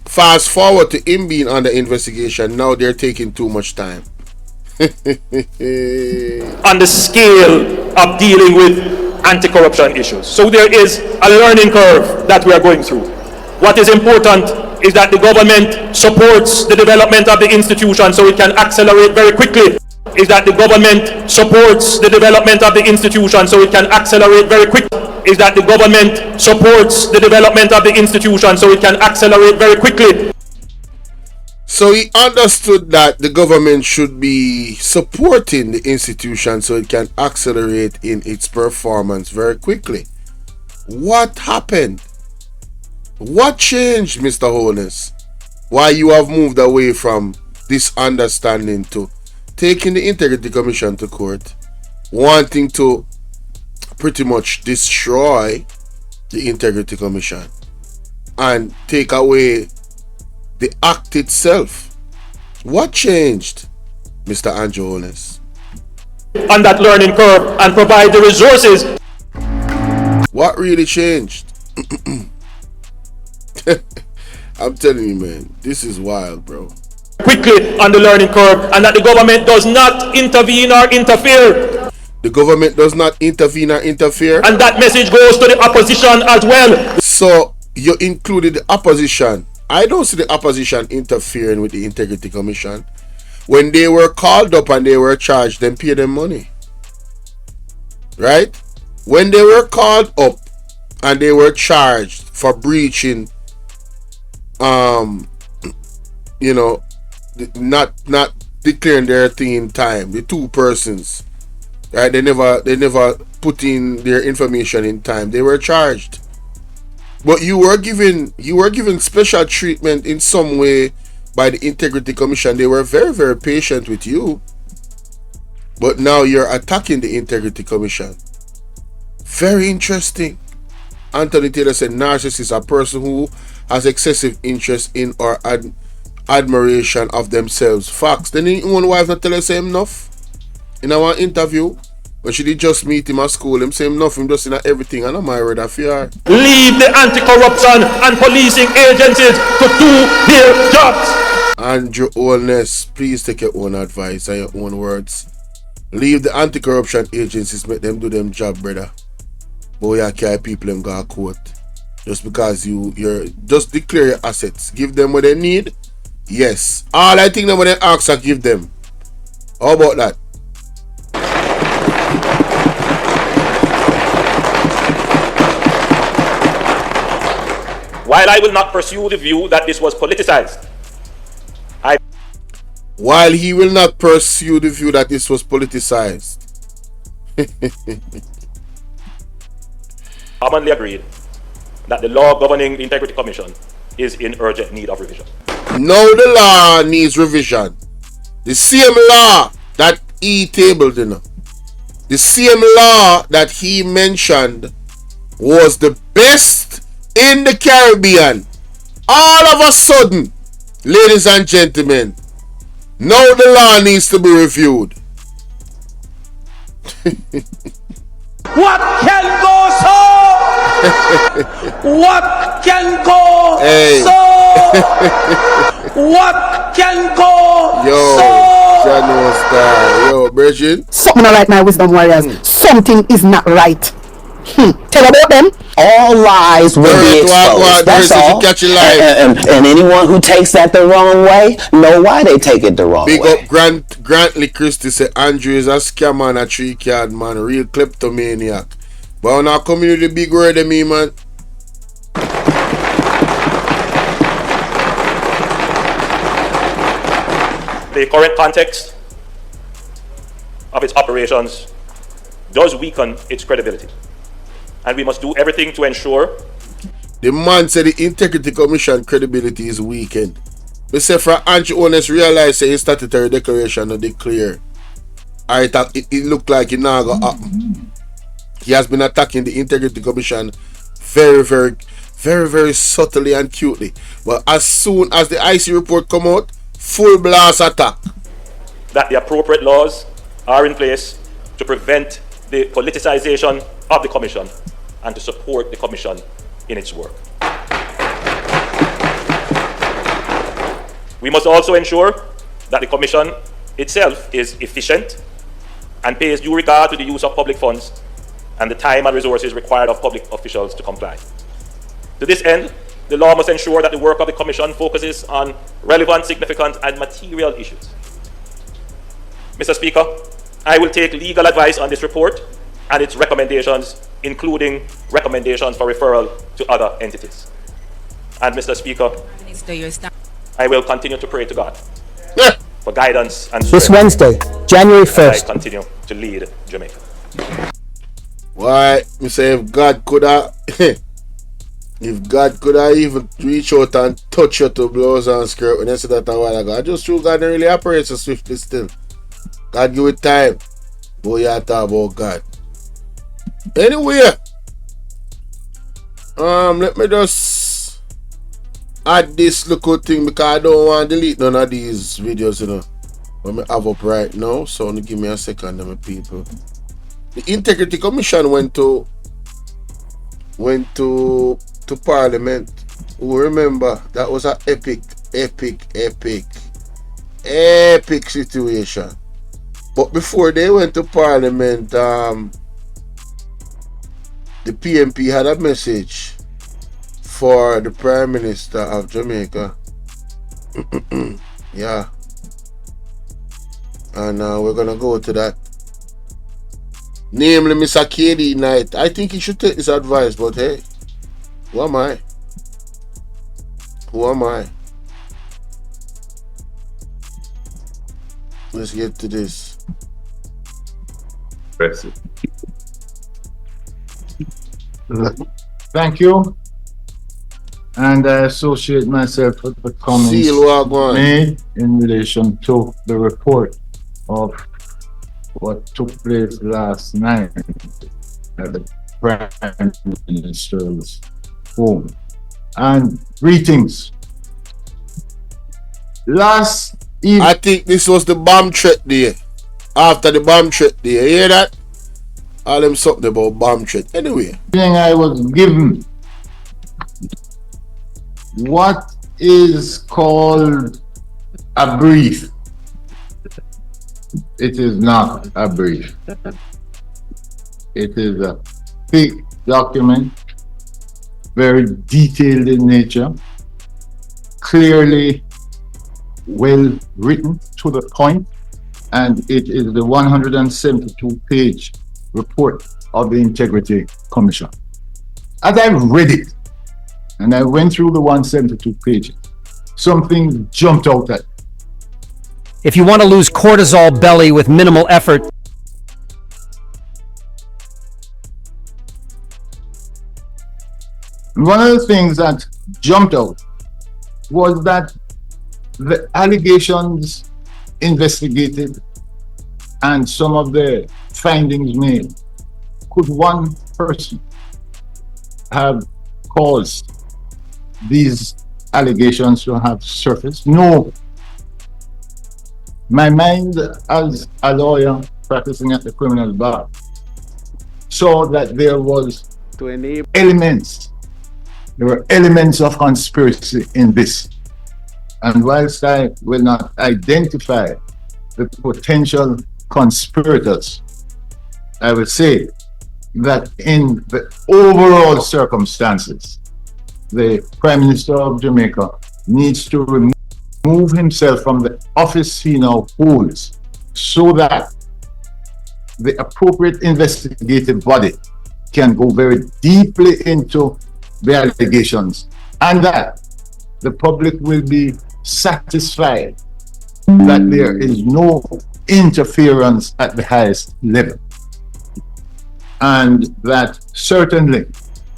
fast forward to him being under investigation, now they're taking too much time. On the scale of dealing with anti-corruption issues. So there is a learning curve that we are going through. What is important is that the government supports the development of the institution so it can accelerate very quickly. Is that the government supports the development of the institution so it can accelerate very quickly. Is that the government supports the development of the institution so it can accelerate very quickly. So he understood that the government should be supporting the institution so it can accelerate in its performance very quickly. What happened? What changed, Mr. Holness? Why you have moved away from this understanding to taking the Integrity Commission to court, wanting to pretty much destroy the Integrity Commission and take away the act itself? What changed, Mr. Andrew Holness? On that learning curve and provide the resources. What really changed? I'm telling you, man, this is wild, bro. Quickly on the learning curve, and that the government does not intervene or interfere. The government does not intervene or interfere. And that message goes to the opposition as well. So you included the opposition. I don't see the opposition interfering with the Integrity Commission. When they were called up and they were charged, then pay them money. Right? When they were called up and they were charged for breaching, you know, not declaring their thing in time, the two persons, right? They never put in their information in time. They were charged. But you were given special treatment in some way by the Integrity Commission. They were very, very patient with you. But now you're attacking the Integrity Commission. Very interesting. Anthony Taylor said narcissist is a person who has excessive interest in or admiration of themselves. Facts. Then his own wife not tell us him enough. In our interview, when she did just meet him at school, him say him nothing, just in everything. And I'm married a fear. Leave the anti-corruption and policing agencies to do their jobs. Andrew Holness, please take your own advice and your own words. Leave the anti-corruption agencies, make them do them job, brother. Boy, I carry people them go to court. Just because you're just declare your assets. Give them what they need. Yes. All I think that when they ask, I give them. How about that? While I will not pursue the view that this was politicized, While he will not pursue the view that this was politicized. commonly agreed that the law governing the Integrity Commission is in urgent need of revision. Now the law needs revision. The same law that he tabled, you know. The same law that he mentioned was the best in the Caribbean. All of a sudden, ladies and gentlemen, now the law needs to be reviewed. What can go so? What can go so? What can go so? General Star. Yo, Bridget. Something not right now, Wisdom Warriors. Something is not right. Tell about them. All lies will be exposed. That's all. And anyone who takes that the wrong way, know why they take it the wrong way. Big up Grantley Christie say Andrew is a scammer and a 3-card man, real kleptomaniac. But on our community, big word me, man. The current context of its operations does weaken its credibility, and we must do everything to ensure. The man said the Integrity Commission credibility is weakened. We say for Andrew Holness realize his statutory declaration not declare. It looked like it now go up. He has been attacking the Integrity Commission very subtly and cutely. But as soon as the IC report come out, full blast attack. That the appropriate laws are in place to prevent the politicization of the Commission and to support the Commission in its work. We must also ensure that the Commission itself is efficient and pays due regard to the use of public funds and the time and resources required of public officials to comply. To this end, the law must ensure that the work of the Commission focuses on relevant, significant, and material issues. Mr. Speaker, I will take legal advice on this report and its recommendations, including recommendations for referral to other entities. And Mr. Speaker, I will continue to pray to God for guidance and This strength Wednesday, January as I 1st. continue to lead Jamaica. Why? Me say if God coulda if God coulda even reach out and touch you to blouse and skirt when you said that a while ago. I just true God don't really operate so swiftly still. God give it time. Boy, you talk about God. Anyway, let me just add this little thing because I don't want to delete none of these videos, you know. What I have up right now. So give me a second, my people. The Integrity Commission went to Parliament. Who remember that was an epic situation. But before they went to Parliament, the PMP had a message for the Prime Minister of Jamaica. Yeah. And we're gonna go to that. Namely, Mr. KD Knight. I think he should take his advice, but hey, who am I? Who am I? Let's get to this. Press it. Thank you. And I associate myself with the comments made in relation to the report of what took place last night at the Prime Minister's home. And greetings. Last evening, I think this was the bomb threat day. After the bomb threat day, you hear that? All them something about bomb threat. Anyway, I was given what is called a brief. It is not a brief. It is a thick document, very detailed in nature, clearly well written to the point, and it is the 172-page report of the Integrity Commission. As I read it, and I went through the 172 pages, something jumped out at me. If you want to lose cortisol belly with minimal effort, one of the things that jumped out was that the allegations investigated and some of the findings made, could one person have caused these allegations to have surfaced? No. My mind as a lawyer practicing at the criminal bar saw that there was elements. There were elements of conspiracy in this. And whilst I will not identify the potential conspirators, I will say that in the overall circumstances, the Prime Minister of Jamaica needs to remove himself from the office he now holds so that the appropriate investigative body can go very deeply into the allegations, and that the public will be satisfied that there is no interference at the highest level, and that certainly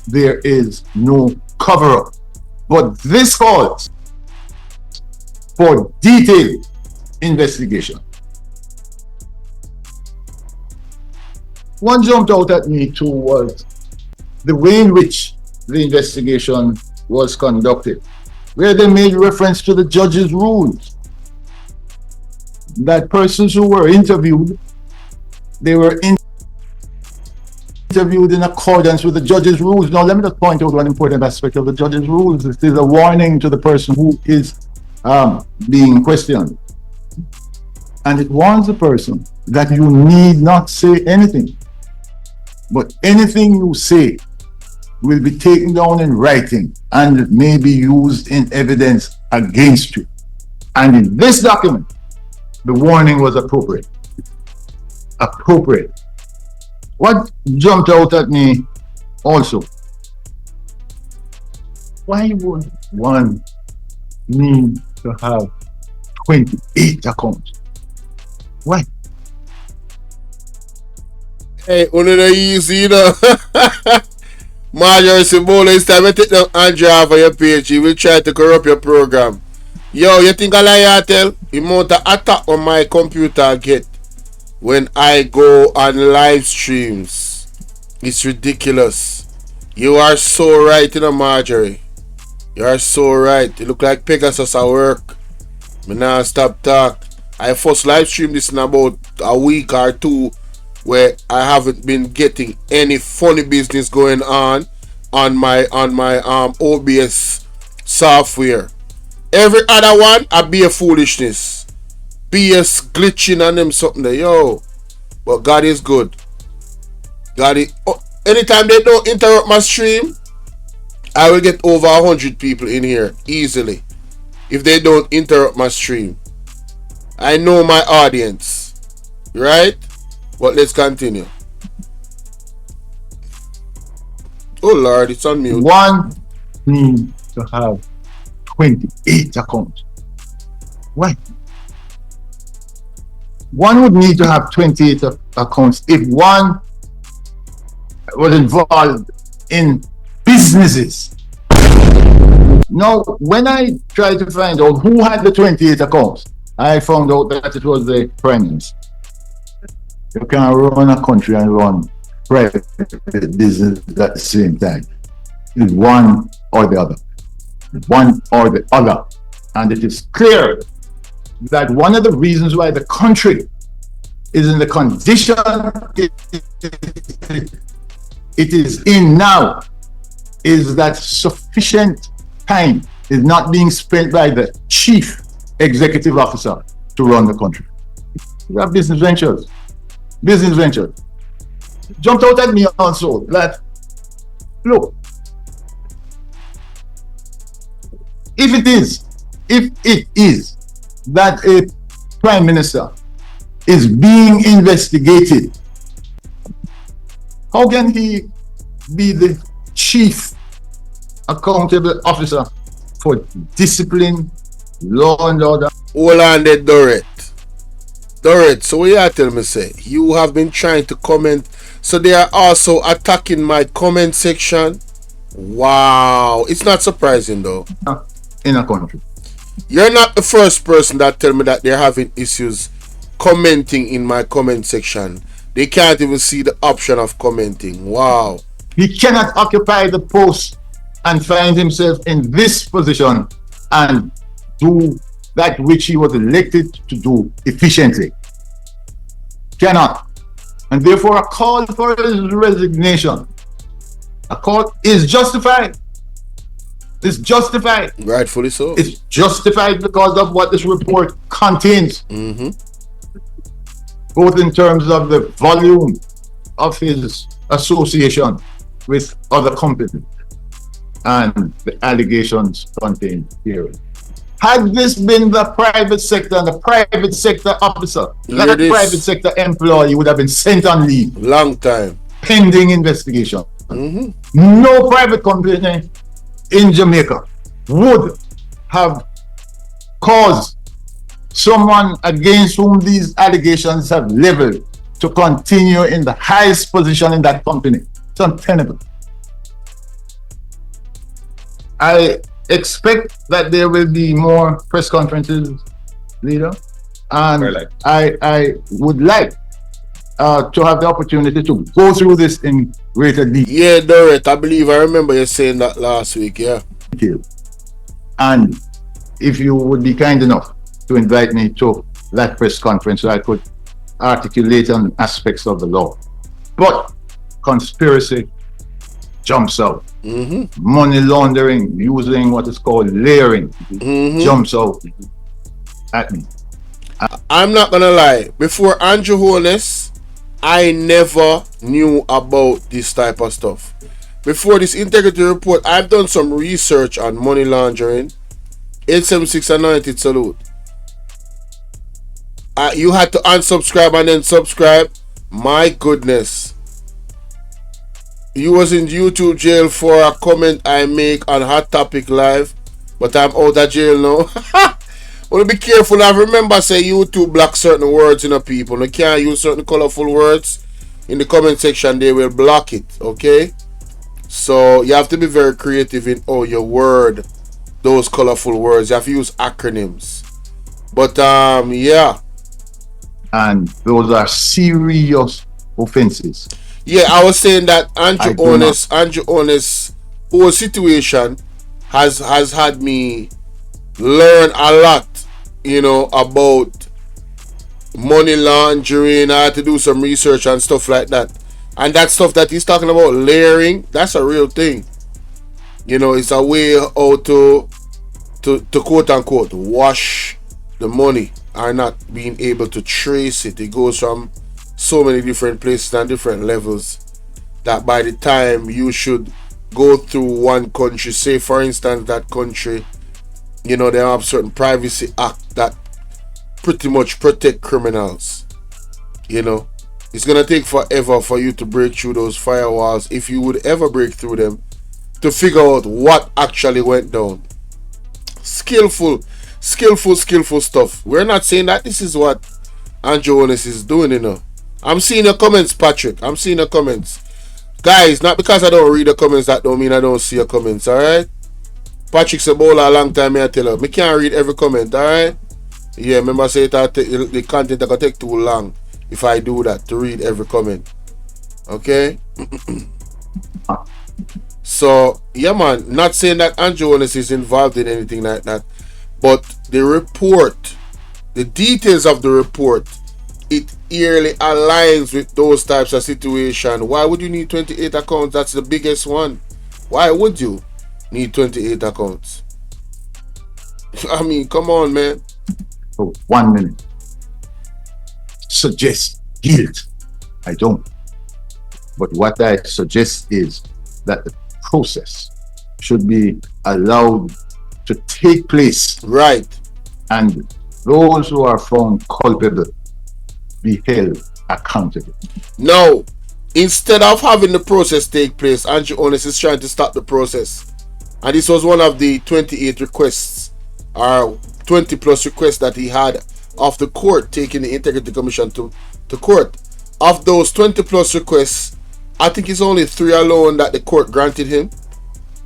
there is no cover-up. But this calls for detailed investigation. One jumped out at me too was the way in which the investigation was conducted, where they made reference to the judge's rules, that persons who were interviewed, they were interviewed in accordance with the judge's rules. Now, let me just point out one important aspect of the judge's rules. It is a warning to the person who is being questioned. And it warns the person that you need not say anything, but anything you say will be taken down in writing and may be used in evidence against you. And in this document, the warning was appropriate. Appropriate. What jumped out at me also, why would one need to have 28 accounts? Why? Hey, only the easy, you know. Marjorie Bolo, it's time to take down Andrew off of your page. He will try to corrupt your program. Yo, you think I lie, I tell? The amount of attack on my computer I get when I go on live streams, it's ridiculous. You are so right, you know, Marjorie. You are so right. You look like Pegasus at work. Me now stop talk. I first live stream this in about a week or two, where I haven't been getting any funny business going on my OBS software. Every other one I be a foolishness. BS glitching on them something there. Yo. But God is good. God is, anytime they don't interrupt my stream, I will get over 100 people in here easily. If they don't interrupt my stream. I know my audience. Right? But let's continue. Oh Lord, it's on mute. One need to have 28 accounts. Why? One would need to have 28 accounts if one was involved in businesses. Now, when I tried to find out who had the 28 accounts, I found out that it was the Prime Minister. You can run a country and run private business at the same time. It's one or the other. One or the other. And it is clear that one of the reasons why the country is in the condition it is in now is that sufficient time is not being spent by the chief executive officer to run the country. We have business ventures. Business venture. Jumped out at me also that, look, if it is that a prime minister is being investigated, how can he be the chief accountable officer for discipline, law and order? Hold on there, Dorrit, so what you tell me say? You have been trying to comment, so they are also attacking my comment section? Wow, it's not surprising though. In a country. You're not the first person that tell me that they're having issues commenting in my comment section. They can't even see the option of commenting. Wow. He cannot occupy the post and find himself in this position and do that which he was elected to do efficiently. Cannot. And therefore a call for his resignation. A call is justified. It's justified. Rightfully so. It's justified because of what this report contains. Both in terms of the volume of his association with other companies and the allegations contained here. Had this been the private sector and the private sector officer, that private sector employee would have been sent on leave. Long time. Pending investigation. No private company in Jamaica would have caused someone against whom these allegations have leveled to continue in the highest position in that company. It's untenable. I expect that there will be more press conferences, leader, and I would like to have the opportunity to go through this in greater detail. Yeah, Dorrit, I believe I remember you saying that last week, yeah. And if you would be kind enough to invite me to that press conference so I could articulate on aspects of the law. But conspiracy jumps out. Money laundering using what is called layering jumps out at me. I'm not gonna lie, before Andrew Holness, I never knew about this type of stuff. Before this integrity report, I've done some research on money laundering. 876 anointed salute. You had to unsubscribe and then subscribe. My goodness. You was in YouTube jail for a comment I make on Hot Topic Live, but I'm out of jail now. Well, be careful. I remember say YouTube block certain words in people. You can't use certain colorful words in the comment section. They will block it. Okay. So you have to be very creative in your word those colorful words. You have to use acronyms. But yeah. And those are serious offenses. Yeah, I was saying that Andrew Holness whole situation has had me learn a lot, about money laundering. I had to do some research and stuff like that. And that stuff that he's talking about, layering, that's a real thing. It's a way how to quote unquote wash the money or not being able to trace it. It goes from so many different places and different levels that by the time you should go through one country, say for instance that country, they have certain privacy act that pretty much protect criminals. It's gonna take forever for you to break through those firewalls, if you would ever break through them, to figure out what actually went down. Skillful stuff. We're not saying that this is what Andrew Holness is doing, I'm seeing your comments, Patrick. I'm seeing your comments. Guys, not because I don't read the comments, that don't mean I don't see your comments, alright? Patrick said, Bolo, a long time, I tell her. I can't read every comment, alright? Yeah, remember I said the content that can take too long if I do that, to read every comment. Okay? So, yeah, man, not saying that Andrew Holness is involved in anything like that, but the report, the details of the report, it eerily aligns with those types of situations. Why would you need 28 accounts? That's the biggest one. Why would you need 28 accounts? I mean, come on, man. For 1 minute. Suggest guilt. I don't. But what I suggest is that the process should be allowed to take place. Right. And those who are found culpable be held accountable. No. Instead of having the process take place, Andrew Holness is trying to stop the process. And this was one of the 28 requests, or 20 plus requests that he had of the court taking the Integrity Commission to court. Of those 20 plus requests, I think it's only 3 alone that the court granted him.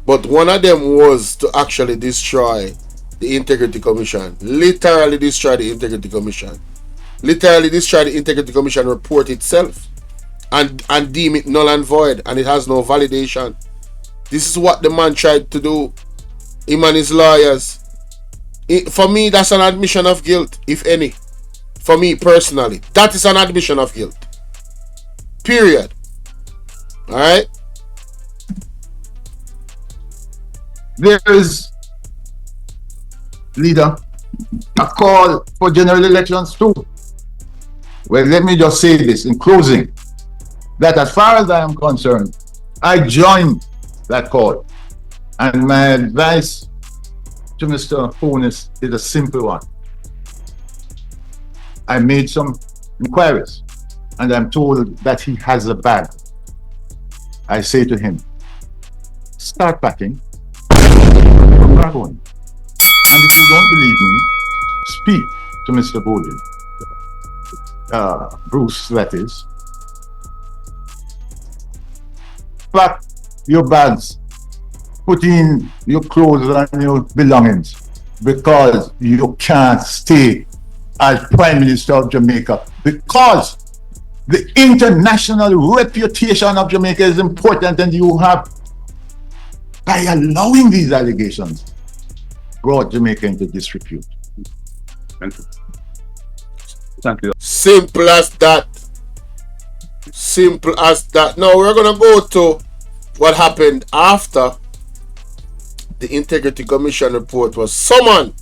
But one of them was to actually destroy the Integrity Commission. Literally destroy the Integrity Commission. Literally destroy the Integrity Commission report itself. And deem it null and void. And it has no validation. This is what the man tried to do. Him and his lawyers. For me, that's an admission of guilt, if any. For me personally, that is an admission of guilt. Period. Alright? There is, leader, a call for general elections too. Well, let me just say this in closing, that as far as I am concerned, I joined that call. And my advice to Mr. Holness is a simple one. I made some inquiries and I'm told that he has a bag. I say to him, start packing. And if you don't believe me, speak to Mr. Bowden. Bruce, that is. Pack your bags, put in your clothes and your belongings, because you can't stay as Prime Minister of Jamaica, because the international reputation of Jamaica is important, and you have, by allowing these allegations, brought Jamaica into disrepute. Thank you. Simple as that. Simple as that. Now we're gonna go to what happened after the Integrity Commission report was summoned,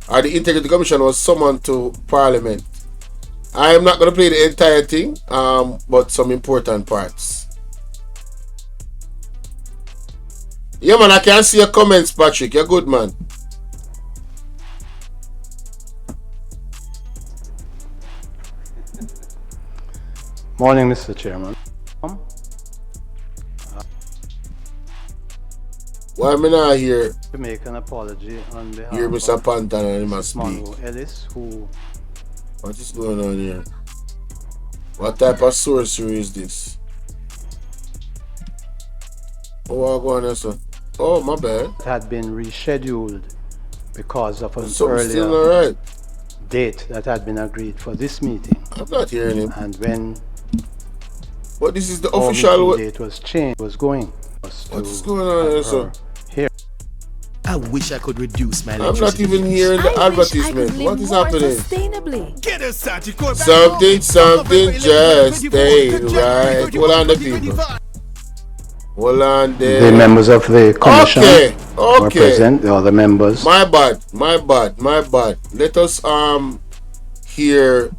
or the Integrity Commission was summoned to Parliament. I am not gonna play the entire thing, but some important parts. Yeah, man, I can see your comments, Patrick. You're good, man. Morning, Mr. Chairman. Why am I not here? To make an apology on behalf Here, Mr. of Pantan, and he must speak. Monroe Ellis, who... What is going on here? What type of sorcery is this? Oh, I'm going on, sir. Oh, my bad. Had been rescheduled because of an still earlier date that had been agreed for this meeting. I'm not hearing him. And when what this is the official date was changed, was going. What is going on here, sir? Here. I wish I could reduce my I'm not even hearing the advertisement. What is happening? Something just ain't right. Hold on, the people. Hold on there. The members of the commission were present, the other members. My bad. Let us hear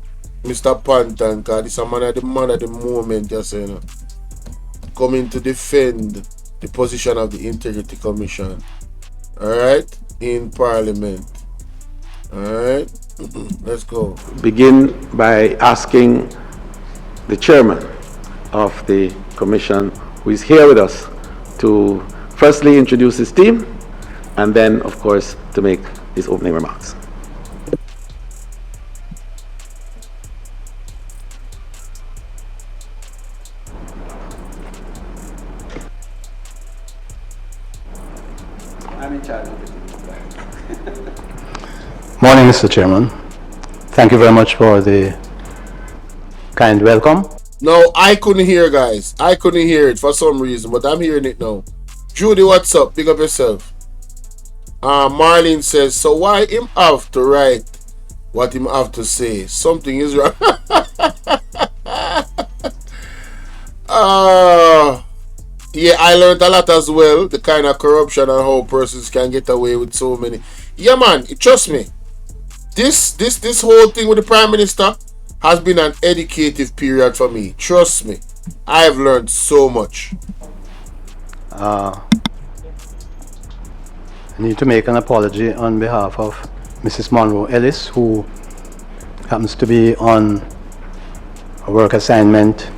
Mr. Pantan, because this is a man at the moment, just you know, coming to defend the position of the Integrity Commission. Alright? In Parliament. Alright? Let's go. Begin by asking the chairman of the commission, who is here with us, to firstly introduce his team and then, of course, to make his opening remarks. I'm in charge of it. Morning, Mr. Chairman. Thank you very much for the kind welcome. No, I couldn't hear, guys. I couldn't hear it for some reason, but I'm hearing it now. Judy, what's up? Big up yourself. Marlene says, so why him have to write what him have to say? Something is wrong. Yeah, I learned a lot as well. The kind of corruption and how persons can get away with so many. Yeah, man, trust me. This whole thing with the Prime Minister has been an educative period for me. Trust me. I have learned so much. I need to make an apology on behalf of Mrs. Monroe Ellis, who happens to be on a work assignment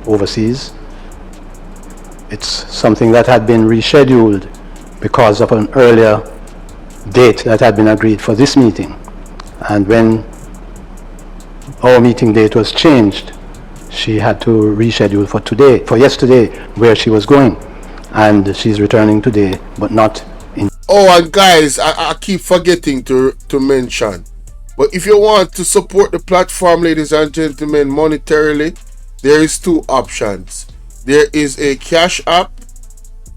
overseas. It's something that had been rescheduled because of an earlier date that had been agreed for this meeting. And when our meeting date was changed, she had to reschedule for yesterday, where she was going. And she's returning today, but not in... Oh, and guys, I keep forgetting to mention. But if you want to support the platform, ladies and gentlemen, monetarily, there is two options. There is a Cash App.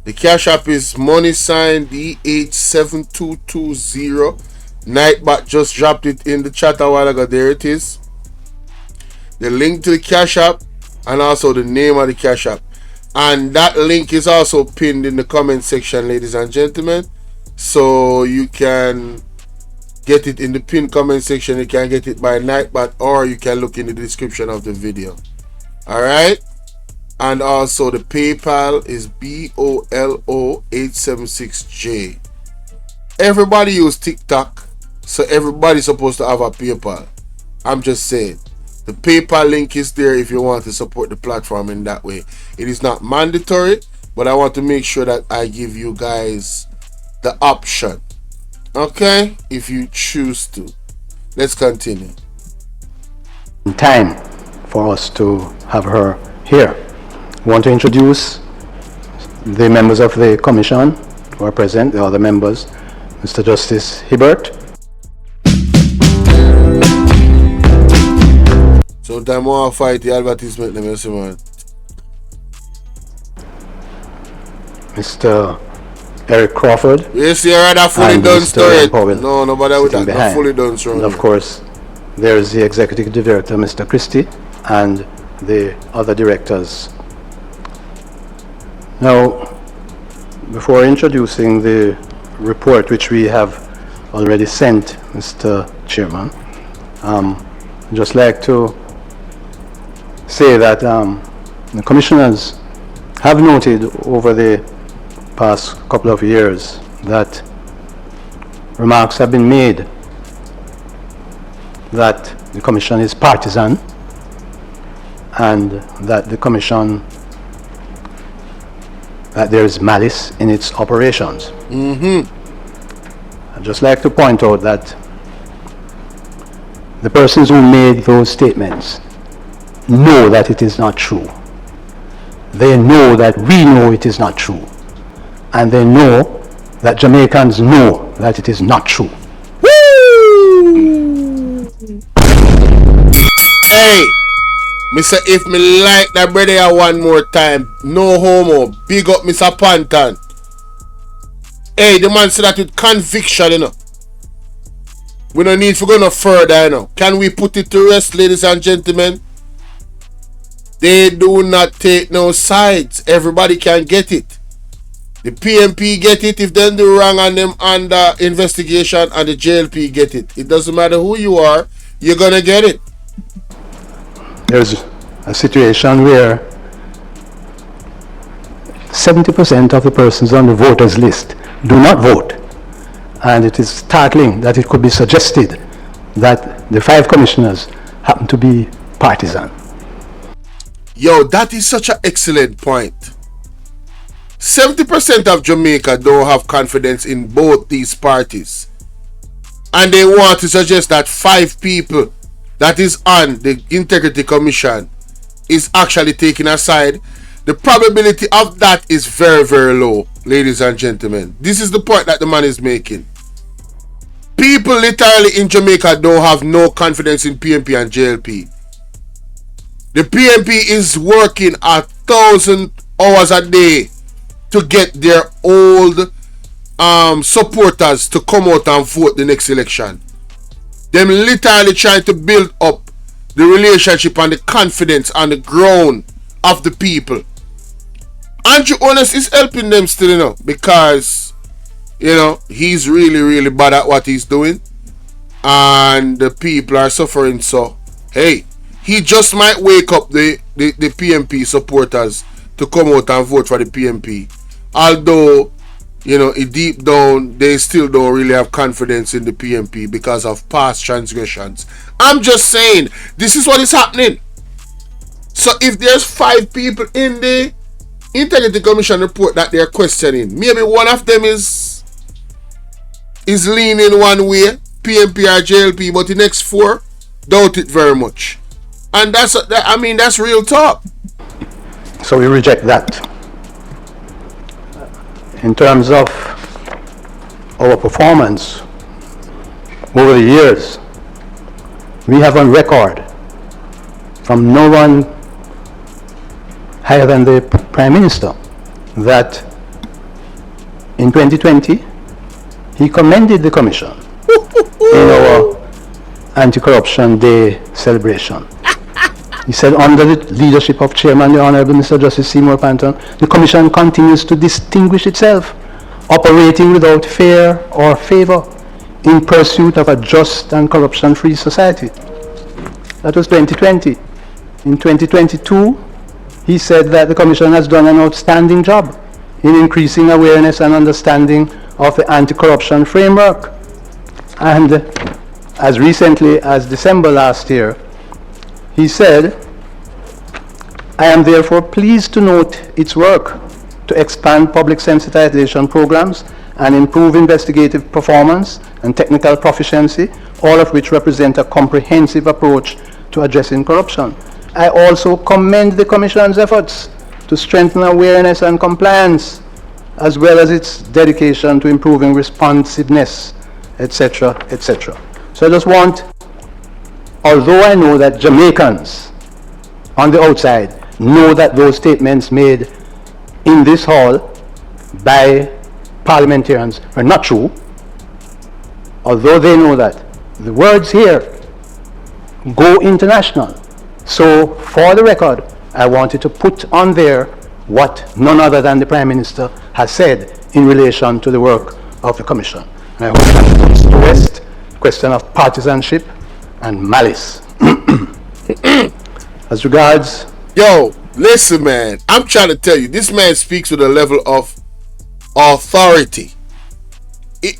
The Cash App is $DH7220. Nightbot just dropped it in the chat a while ago. There it is. The link to the Cash App and also the name of the Cash App. And that link is also pinned in the comment section, ladies and gentlemen. So you can get it in the pinned comment section. You can get it by Nightbot, or you can look in the description of the video. Alright? And also the PayPal is BOLO876J. Everybody use TikTok, so everybody's supposed to have a PayPal. I'm just saying. The PayPal link is there if you want to support the platform in that way. It is not mandatory, but I want to make sure that I give you guys the option. Okay? If you choose to. Let's continue. Time for us to have her here. I want to introduce the members of the commission who are present, the other members. Mr. Justice Hibbert. Sometimes I want to fight the advertisement, let me see, man. Mr. Eric Crawford. Yes, you're right, that fully done story. No, nobody with that. Not fully done story. And of course, there is the Executive Director, Mr. Christie, and the other directors. Now, before introducing the report which we have already sent, Mr. Chairman, I'd just like to say that the commissioners have noted over the past couple of years that remarks have been made that the commission is partisan and that the commission that there is malice in its operations. I'd just like to point out that the persons who made those statements know that it is not true. They know that we know it is not true. And they know that Jamaicans know that it is not true. Hey, Mr. If me like that brother one more time, no homo, big up Mr. Pantan. Hey, the man said that with conviction, you know. We don't need to go no further, you know. Can we put it to rest, ladies and gentlemen? They do not take no sides. Everybody can get it. The PMP get it if they do wrong on them under investigation, and the JLP get it. It doesn't matter who you are, you're gonna get it. There's a situation where 70% of the persons on the voters list do not vote. And it is startling that it could be suggested that the 5 commissioners happen to be partisan. Yo, that is such an excellent point. 70% of Jamaica don't have confidence in both these parties. And they want to suggest that 5 people that is on the Integrity Commission is actually taking a side. The probability of that is very, very low, ladies and gentlemen. This is the point that the man is making. People literally in Jamaica don't have no confidence in PMP and JLP. The PMP is working 1,000 hours a day to get their old supporters to come out and vote the next election. Them literally trying to build up the relationship and the confidence on the ground of the people. Andrew Holness is helping them still, you know, because, you know, he's really, really bad at what he's doing. And the people are suffering. So, hey, he just might wake up the PMP supporters to come out and vote for the PMP. Although, you know, deep down, they still don't really have confidence in the PMP because of past transgressions. I'm just saying, this is what is happening. So if there's 5 people in the Integrity Commission report that they're questioning, maybe one of them is leaning one way, PMP or JLP, but the next 4 doubt it very much. And that's real talk. So we reject that. In terms of our performance over the years, we have on record from no one higher than the Prime Minister that in 2020 he commended the Commission in our Anti-Corruption Day celebration. He said, under the leadership of Chairman the Honourable Mr. Justice Seymour Panton, the Commission continues to distinguish itself, operating without fear or favour in pursuit of a just and corruption-free society. That was 2020. In 2022, he said that the Commission has done an outstanding job in increasing awareness and understanding of the anti-corruption framework. And as recently as December last year, he said, I am therefore pleased to note its work to expand public sensitization programs and improve investigative performance and technical proficiency, all of which represent a comprehensive approach to addressing corruption. I also commend the Commission's efforts to strengthen awareness and compliance, as well as its dedication to improving responsiveness, etc., etc. So I just want, although I know that Jamaicans on the outside know that those statements made in this hall by parliamentarians are not true, although they know that, the words here go international. So for the record, I wanted to put on there what none other than the Prime Minister has said in relation to the work of the Commission. And I hope that puts to rest the question of partisanship and malice. As regards... Yo, listen, man. I'm trying to tell you, this man speaks with a level of authority.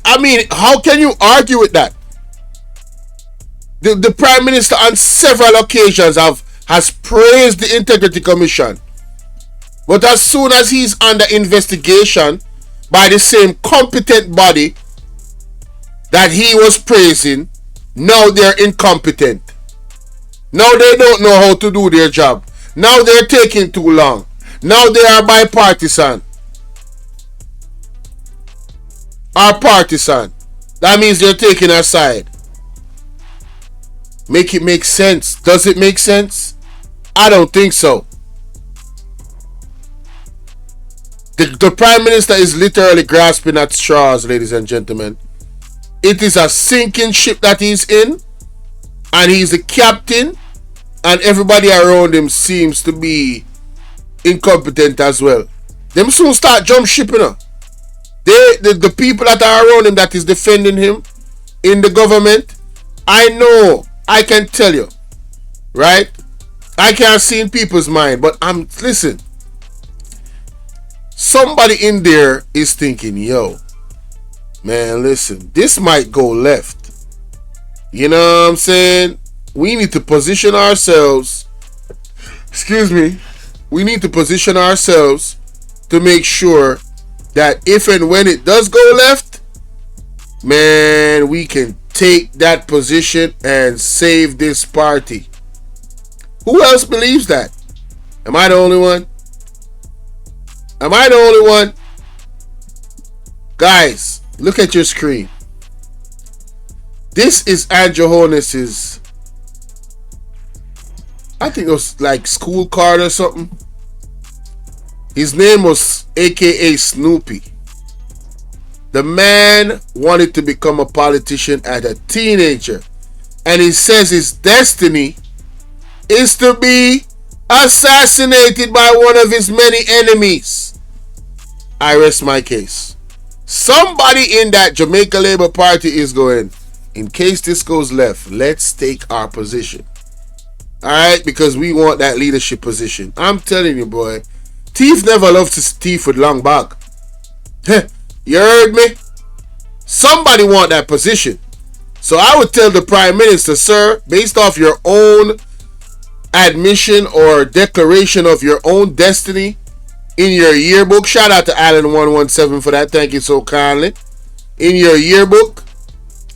I mean, how can you argue with that? The Prime Minister on several occasions has praised the Integrity Commission. But as soon as he's under investigation by the same competent body that he was praising, now they're incompetent. Now they don't know how to do their job. Now they're taking too long. Now they are bipartisan. Or partisan. That means they're taking a side. Make it make sense. Does it make sense? I don't think so. The Prime Minister is literally grasping at straws, ladies and gentlemen. It is a sinking ship that he's in, and he's the captain, and everybody around him seems to be incompetent as well. Them soon start jump shipping up. The people that are around him that is defending him in the government, I know, I can tell you, right? I can't see in people's mind, but listen. Somebody in there is thinking, yo, man, listen, this might go left. You know what I'm saying? We need to position ourselves. Excuse me. We need to position ourselves to make sure that if and when it does go left, man, we can take that position and save this party. Who else believes that? Am I the only one? Am I the only one? Guys, look at your screen. This is Andrew Holness's, I think it was like school card or something. His name was AKA Snoopy. The man wanted to become a politician as a teenager. And he says his destiny is to be assassinated by one of his many enemies. I rest my case. Somebody in that Jamaica Labour Party is going, in case this goes left, let's take our position. Alright, because we want that leadership position. I'm telling you, boy, thief never loves his thief with long back. You heard me? Somebody want that position. So I would tell the Prime Minister, sir, based off your own admission or declaration of your own destiny in your yearbook, shout out to Allen117 for that, thank you so kindly. In your yearbook,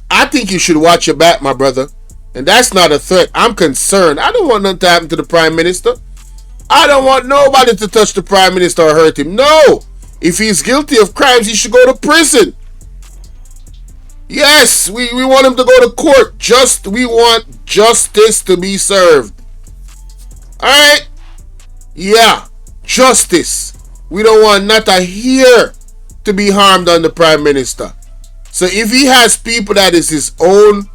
I think you should watch your back, my brother. And that's not a threat. I'm concerned. I don't want nothing to happen to the Prime Minister. I don't want nobody to touch the Prime Minister or hurt him. No! If he's guilty of crimes, he should go to prison. Yes, we want him to go to court. We want justice to be served. Alright? Yeah. Justice. We don't want not a hair to be harmed on the Prime Minister. So if he has people that is his own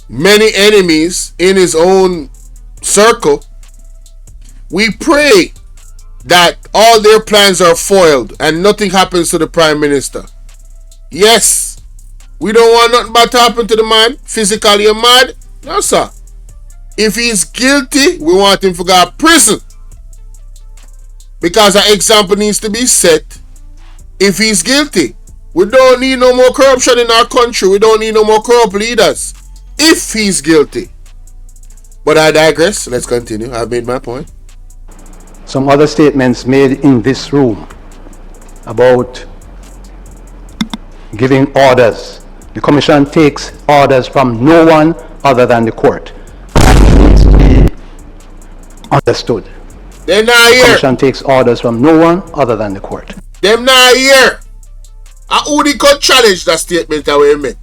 many enemies in his own circle, we pray that all their plans are foiled and nothing happens to the Prime Minister. Yes, we don't want nothing bad to happen to the man. Physically mad? No, sir. If he's guilty, we want him to go to prison. Because an example needs to be set. If he's guilty, we don't need no more corruption in our country. We don't need no more corrupt leaders. If he's guilty. But I digress. Let's continue. I've made my point. Some other statements made in this room about giving orders. The Commission takes orders from no one other than the court. That needs to be understood. They're not here. The Commission takes orders from no one other than the court. Them not here. Who they could challenge that statement that we make?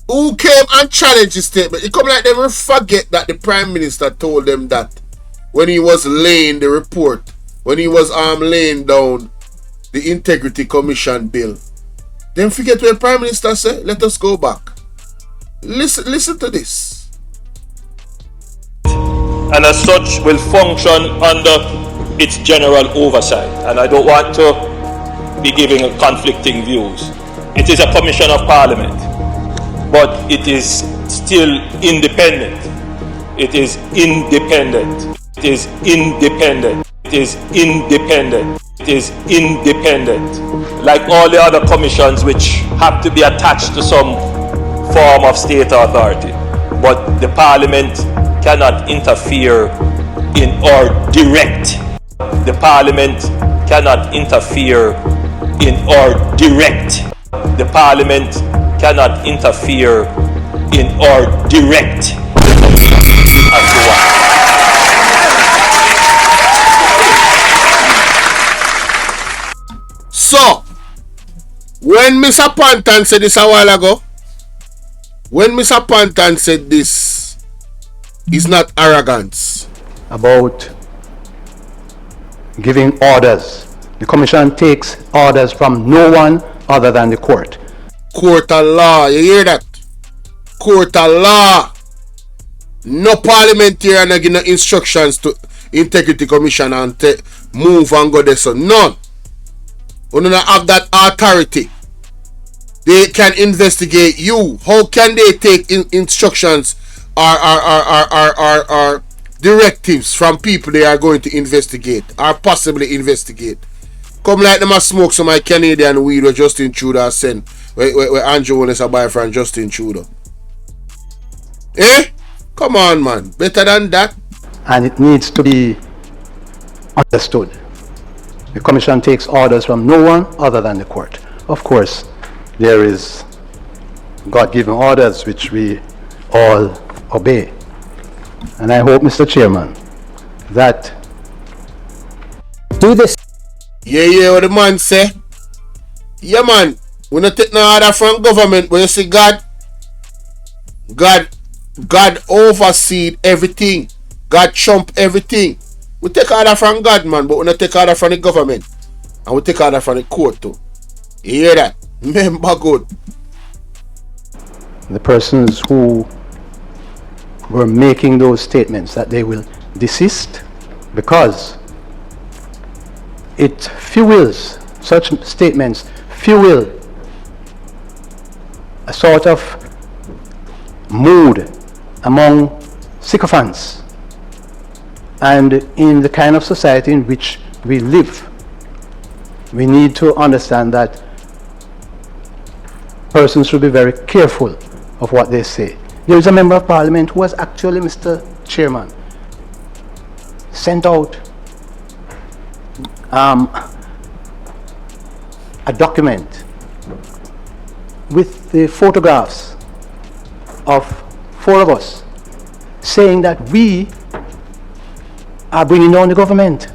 Who came and challenged the statement? It come like they will forget that the Prime Minister told them that when he was laying the report, when he was laying down the Integrity Commission bill. Then forget what the Prime Minister said. Let us go back. Listen to this. And as such will function under its general oversight. And I don't want to be giving conflicting views. It is a commission of parliament, but it is still independent. It is independent. It is independent. It is independent. It is independent. Like all the other commissions which have to be attached to some form of state authority. But the parliament cannot interfere in or direct The Parliament cannot interfere in or direct. The Parliament cannot interfere in or direct as to what. So, when Mr. Pantan said this a while ago, when Mr. Pantan said this is not arrogance. About giving orders. The commission takes orders from no one other than the court. Court of law, you hear that? Court of law. No parliamentarian give no instructions to Integrity Commission and move and go there. So none. We don't have that authority. They can investigate you. How can they take instructions or directives from people they are going to investigate or possibly investigate? Come like them a smoke some my Canadian weed or Justin Trudeau sent where Andrew Holness a buy from Justin Trudeau. Eh? Come on, man. Better than that. And it needs to be understood. The commission takes orders from no one other than the court. Of course, there is God-given orders which we all obey. And I hope, Mr. Chairman, that do this. Yeah, what the man say? Yeah, man. We not take no order from government, but you see God oversee everything. God trump everything. We take order from God, man, but we not take order from the government. And we take order from the court too. You hear that? Remember good. the persons who were making those statements that they will desist, because it fuels, such statements fuel a sort of mood among sycophants. And in the kind of society in which we live, we need to understand that persons should be very careful of what they say. There is a member of parliament who was actually, Mr. Chairman, sent out a document with the photographs of 4 of us saying that we are bringing down the government.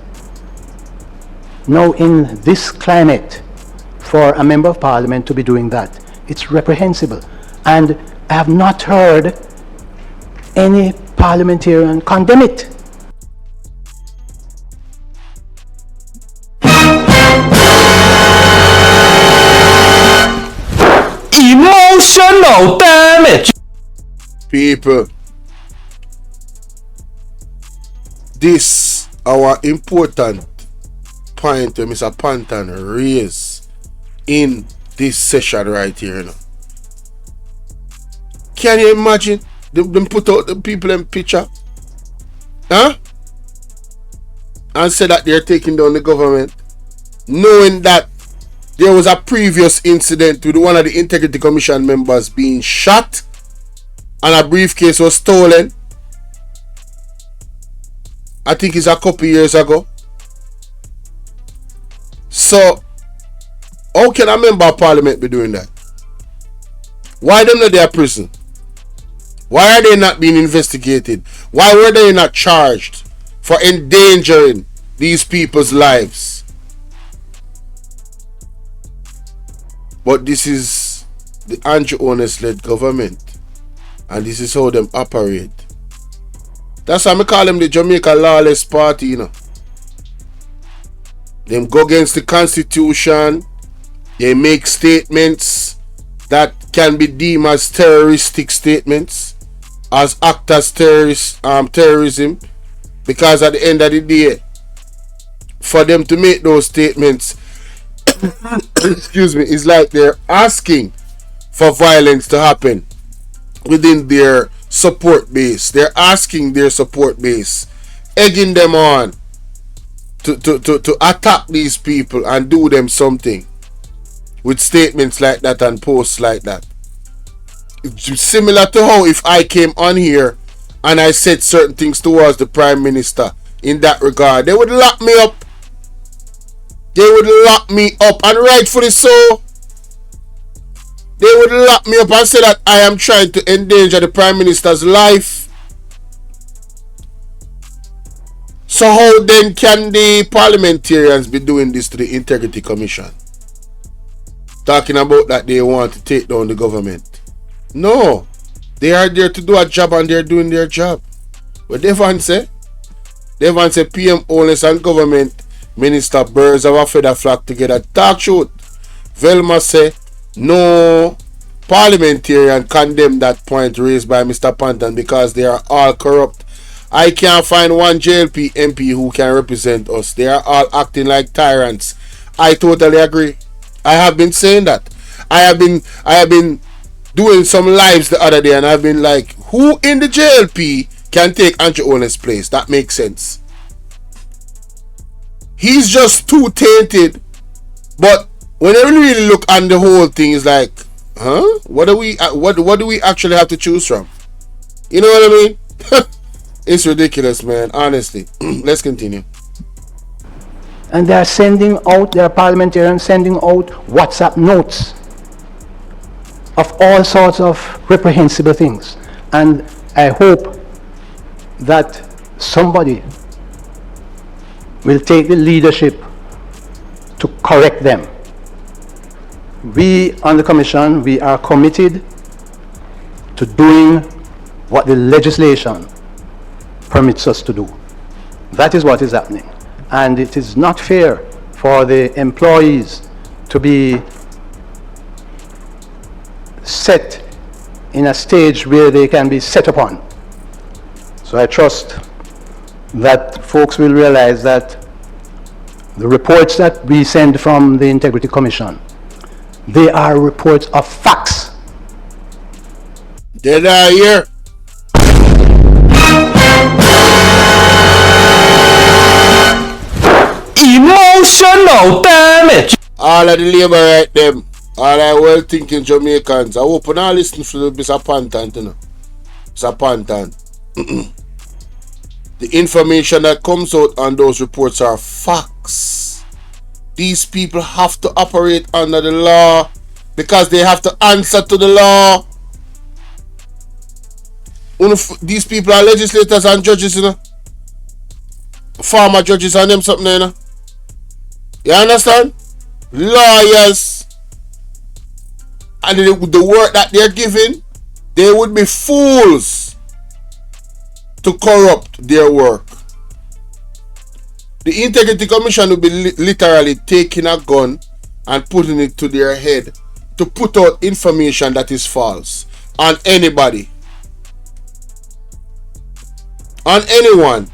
Now, in this climate, for a member of parliament to be doing that, it's reprehensible. And I have not heard any parliamentarian condemn it. Emotional damage. People, this our important point to Mr. Pantan raised in this session right here, you know. Can you imagine them put out the people in picture, huh? And say that they're taking down the government, knowing that there was a previous incident with one of the Integrity Commission members being shot and a briefcase was stolen. I think it's a couple years ago. So, how can a member of parliament be doing that? Why them not their prison? Why are they not being investigated? Why were they not charged for endangering these people's lives? But this is the Andrew Holness-led government, and this is how them operate. That's why I call them the Jamaica Lawless Party, you know. Them go against the Constitution. They make statements that can be deemed as terroristic statements, as act as terrorism, because at the end of the day, for them to make those statements, excuse me, it's like they're asking for violence to happen within their support base. They're asking their support base, egging them on to attack these people and do them something with statements like that and posts like that. It's similar to how if I came on here and I said certain things towards the Prime Minister in that regard, they would lock me up they would lock me up, and rightfully so. They would lock me up and say that I am trying to endanger the Prime Minister's life. So how then can the parliamentarians be doing this to the Integrity Commission? Talking about that they want to take down the government. No. They are there to do a job and they're doing their job. What Devon say? Devon say PM Holness and government minister birds of a feather flock together. Talk truth. Velma say no parliamentarian condemn that point raised by Mr. Panton because they are all corrupt. I can't find one JLP MP who can represent us. They are all acting like tyrants. I totally agree. I have been saying that. I have been doing some lives the other day and I've been like, who in the JLP can take Andrew Holness' place? That makes sense. He's just too tainted. But when I really look on the whole thing, it's like, huh? What do we actually have to choose from? You know what I mean? It's ridiculous, man. Honestly. Let's continue. And they're sending out, their parliamentarians sending out WhatsApp notes of all sorts of reprehensible things. And I hope that somebody will take the leadership to correct them. We on the Commission, we are committed to doing what the legislation permits us to do. That is what is happening. And it is not fair for the employees to be set in a stage where they can be set upon. So I trust that folks will realize that the reports that we send from the Integrity Commission, they are reports of facts. Did I hear? Emotional damage. All of the labor right them. All the well-thinking Jamaicans. I hope you not listen to Mr. Panton, you know. Mr. Panton. The information that comes out on those reports are facts. These people have to operate under the law because they have to answer to the law. These people are legislators and judges, you know. Former judges and them something, you know. You understand? Lawyers. And the work that they're giving, they would be fools to corrupt their work. The Integrity Commission will be literally taking a gun and putting it to their head to put out information that is false on anybody, on anyone,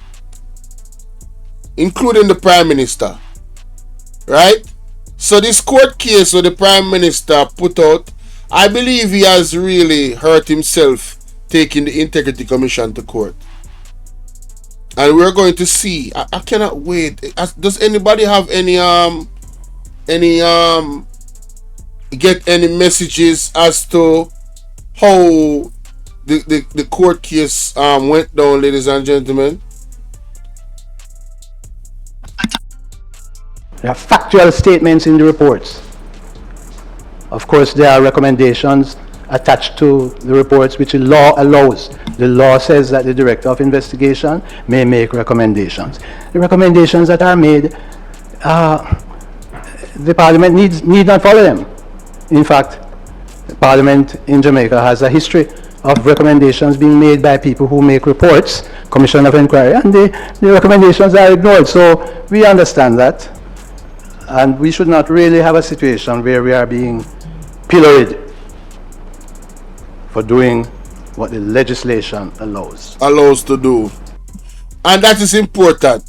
including the Prime Minister. Right? So this court case that the Prime Minister put out, I believe he has really hurt himself taking the Integrity Commission to court. And we're going to see. I cannot wait. Does anybody have get any messages as to how the court case went down, ladies and gentlemen? There are factual statements in the reports. Of course, there are recommendations attached to the reports which the law allows. The law says that the Director of Investigation may make recommendations. The recommendations that are made, the Parliament need not follow them. In fact, the Parliament in Jamaica has a history of recommendations being made by people who make reports, Commission of Inquiry, and the recommendations are ignored. So we understand that. And we should not really have a situation where we are being pilloried for doing what the legislation allows to do. And that is important.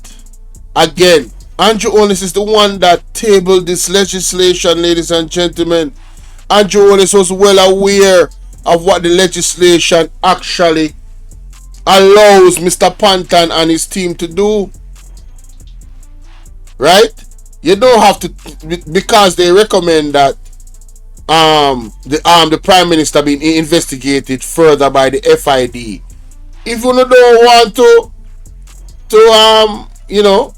Again, Andrew Holness is the one that tabled this legislation, ladies and gentlemen. Andrew Holness was well aware of what the legislation actually allows Mr. Panton and his team to do. Right? You don't have to, because they recommend that the Prime Minister being investigated further by the FID. If you don't want to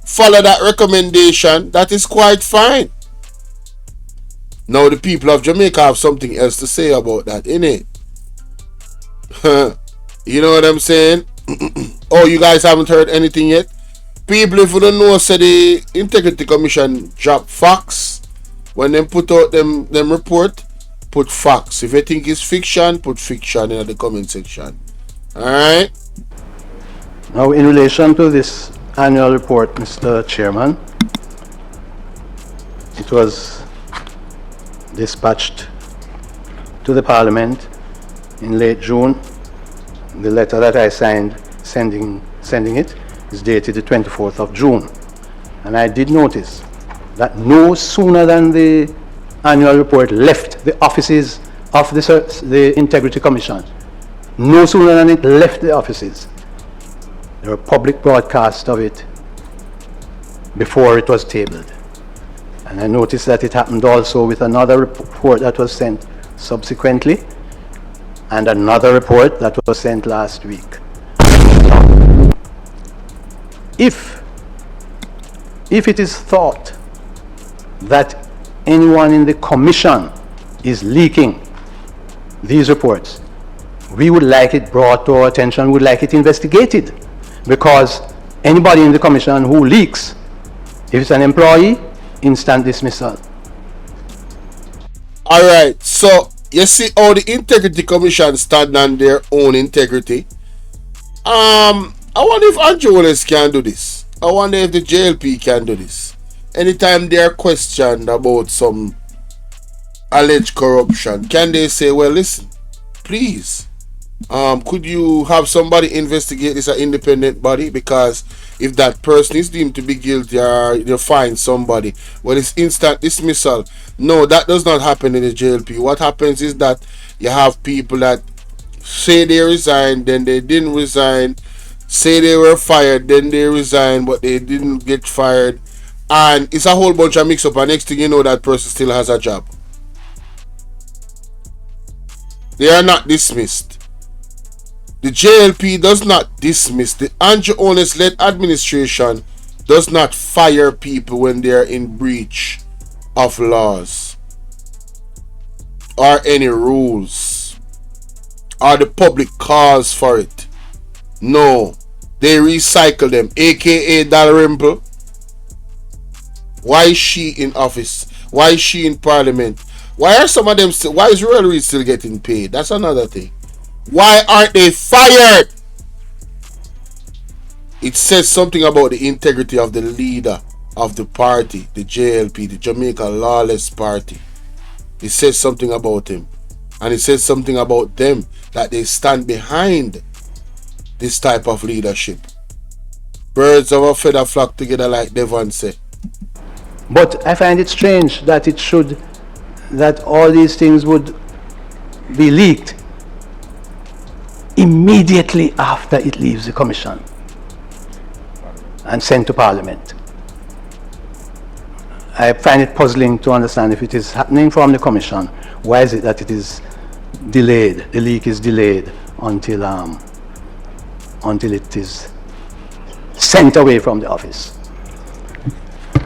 follow that recommendation, that is quite fine. Now the people of Jamaica have something else to say about that, innit? You know what I'm saying? Oh, you guys haven't heard anything yet? People, if you don't know, say the Integrity Commission drop facts. When they put out them report, put facts. If you think it's fiction, put fiction in the comment section. Alright? Now, in relation to this annual report, Mr. Chairman, it was dispatched to the Parliament in late June. The letter that I signed sending it is dated the 24th of June. And I did notice that no sooner than the annual report left the offices of the Integrity Commission, no sooner than it left the offices, there were public broadcasts of it before it was tabled. And I noticed that it happened also with another report that was sent subsequently, and another report that was sent last week. If it is thought that anyone in the Commission is leaking these reports, we would like it brought to our attention, we would like it investigated, because anybody in the Commission who leaks, if it's an employee, instant dismissal. Alright, so you see how the Integrity Commission stand on their own integrity. I wonder if Holness can do this. I wonder if the JLP can do this. Anytime they are questioned about some alleged corruption, can they say, well, listen, please, could you have somebody investigate this, an independent body? Because if that person is deemed to be guilty, or you find somebody, well, it's instant dismissal. No, that does not happen in the JLP. What happens is that you have people that say they resigned, then they didn't resign, say they were fired, then they resigned, but they didn't get fired, and it's a whole bunch of mix-up, and next thing you know, that person still has a job. They are not dismissed. The JLP does not dismiss. The Andrew Holness-led administration does not fire people when they are in breach of laws or any rules or the public cause for it. No, they recycle them, aka Dalrymple. Why is she in office? Why is she in Parliament? Why are some of them still, why is Royal Reid still getting paid? That's another thing. Why aren't they fired? It says something about the integrity of the leader of the party, the JLP, the Jamaica Lawless Party. It says something about him. And it says something about them, that they stand behind this type of leadership. Birds of a feather flock together, like Devon said. But I find it strange that that all these things would be leaked immediately after it leaves the Commission and sent to Parliament. I find it puzzling to understand, if it is happening from the Commission, why is it that it is delayed, the leak is delayed until it is sent away from the office.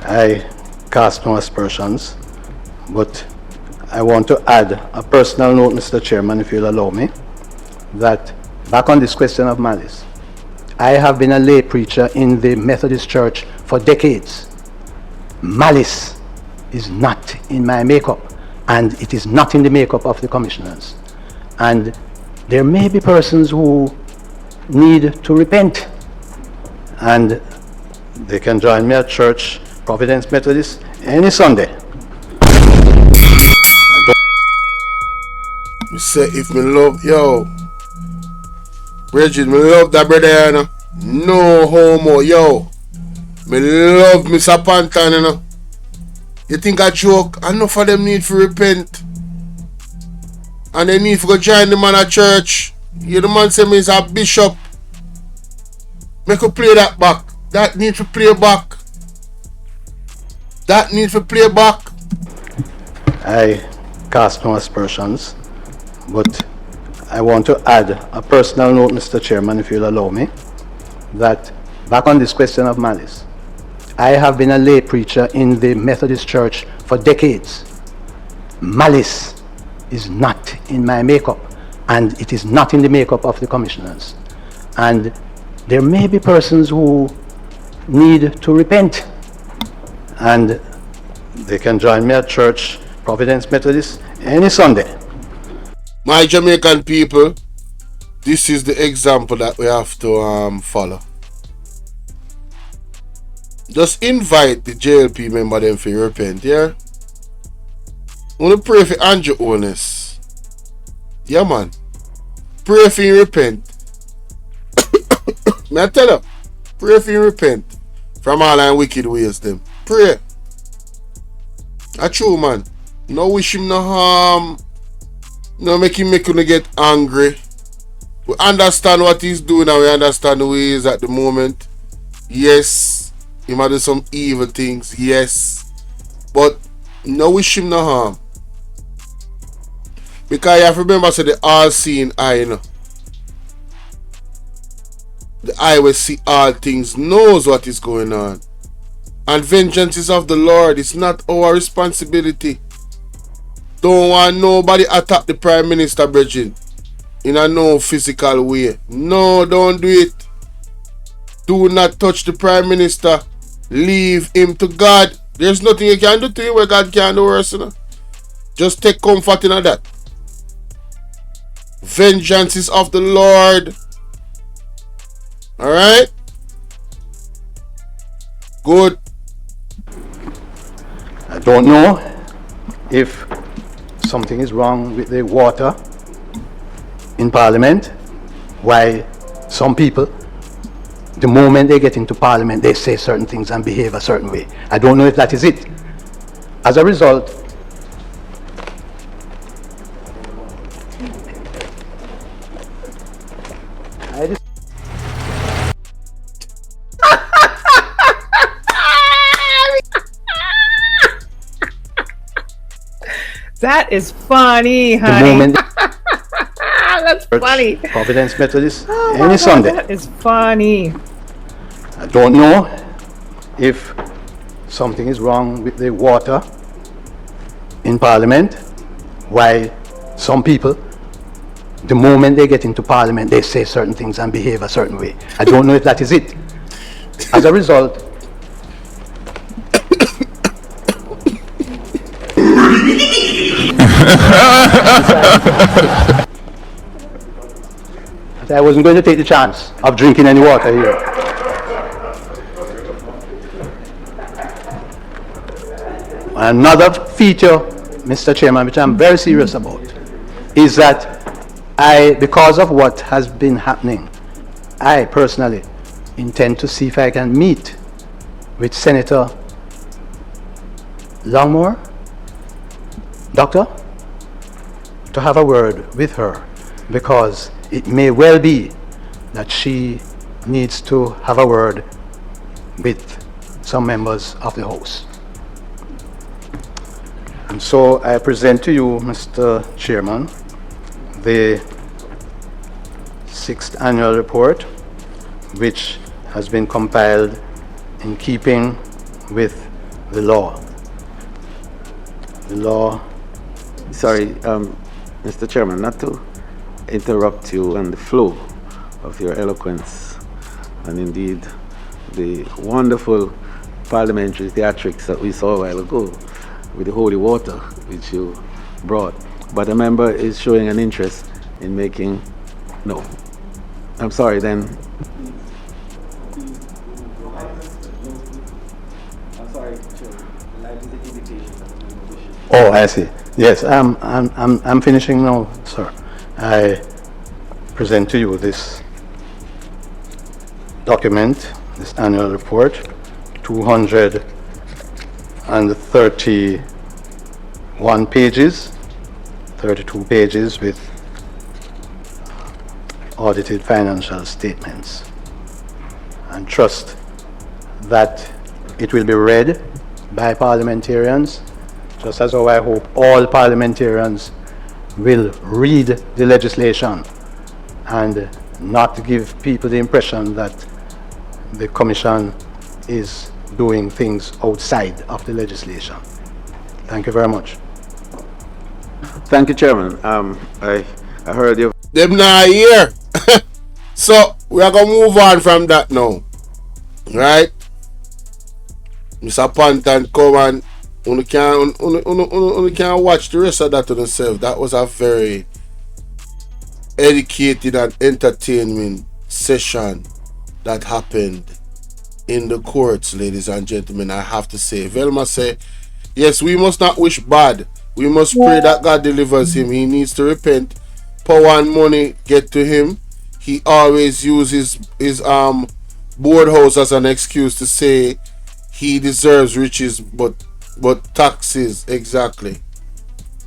I cast no aspersions, but I want to add a personal note, Mr. Chairman, if you'll allow me, that back on this question of malice, I have been a lay preacher in the Methodist Church for decades. Malice is not in my makeup, and it is not in the makeup of the commissioners. And there may be persons who need to repent, and they can join me at church, Providence Methodist, any Sunday. Me say, if me love, yo, Bridget, me love that brother, you know. No homo, yo. Me love Mr. Pantan, you know. You think I joke? Enough of them need to repent. And they need to go join the man at church. You the man say me is a bishop. Make you play that back. That need to play back. That need to play back. I cast no aspersions, but I want to add a personal note, Mr. Chairman, if you'll allow me, that back on this question of malice, I have been a lay preacher in the Methodist Church for decades. Malice is not in my makeup, and it is not in the makeup of the commissioners. And there may be persons who need to repent, and they can join me at church, Providence Methodist, any Sunday. My Jamaican people, this is the example that we have to follow. Just invite the JLP member them for repent, yeah? I want to pray for Andrew Holness. Yeah, man. Pray for him repent. May I tell you? Pray for him repent from all our wicked ways them. Pray. That's true, man. No wish him no harm. No make him get angry. We understand what he's doing and we understand the way he is at the moment. Yes, he might do some evil things. Yes. But no wish him no harm. Because you have to remember, so the all-seeing eye, you know. The eye will see all things, knows what is going on. And vengeance is of the Lord. It's not our responsibility. Don't want nobody attack the Prime Minister, brethren, in a no physical way. No, don't do it. Do not touch the Prime Minister. Leave him to God. There's nothing you can do to him where God can do worse, you know. Just take comfort in that. Vengeance is of the Lord. Alright? Good. I don't know if something is wrong with the water in Parliament. Why some people, the moment they get into Parliament, they say certain things and behave a certain way. I don't know if that is it. As a result, That is funny, honey. That's funny. Providence Methodist, Oh any Sunday. That is funny. I don't know if something is wrong with the water in Parliament. Why some people, the moment they get into Parliament, they say certain things and behave a certain way. I don't know if that is it. As a result, I wasn't going to take the chance of drinking any water here. Another feature, Mr. Chairman, which I'm very serious about, is that because of what has been happening, I personally intend to see if I can meet with Senator Longmore, Doctor, to have a word with her, because it may well be that she needs to have a word with some members of the House. And so I present to you, Mr. Chairman, the 6th annual report, which has been compiled in keeping with the law. The law. Sorry, Mr. Chairman, not to interrupt you on the flow of your eloquence and indeed the wonderful parliamentary theatrics that we saw a while ago with the holy water which you brought. But a member is showing an interest in making... No. I'm sorry then. I'm sorry, oh, I see. Yes, I'm finishing now, sir. I present to you this document, this annual report, 231 pages, 32 pages with audited financial statements, and trust that it will be read by parliamentarians, just as how I hope all parliamentarians will read the legislation and not give people the impression that the Commission is doing things outside of the legislation. Thank you very much. Thank you, Chairman. I heard you. Them not here. So we are gonna move on from that now. Right? Mr. Pantan come and you can't watch the rest of that to themselves. That was a very educated and entertaining session that happened in the courts, ladies and gentlemen. I have to say, Velma say, yes, we must not wish bad. We must pray that God delivers him. He needs to repent. Power and money get to him. He always uses his board house as an excuse to say he deserves riches, but taxes. Exactly,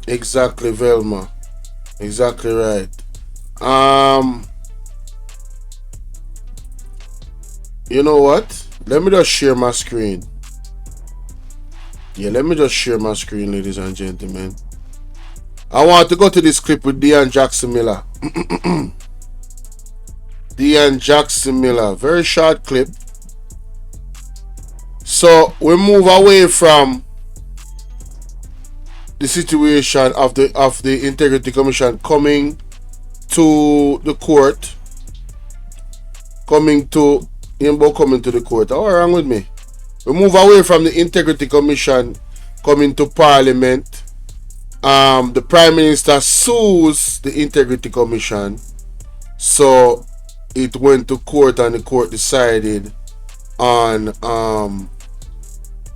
Velma. Exactly right. You know what? Let me just share my screen. Yeah, let me just share my screen, ladies and gentlemen. I want to go to this clip with Dean Jackson Miller. Dean Jackson Miller. Very short clip. So we move away from the situation of the Integrity Commission coming to the court. Coming to the court. What's wrong with me? We move away from the Integrity Commission coming to Parliament. The Prime Minister sues the Integrity Commission. So it went to court and the court decided on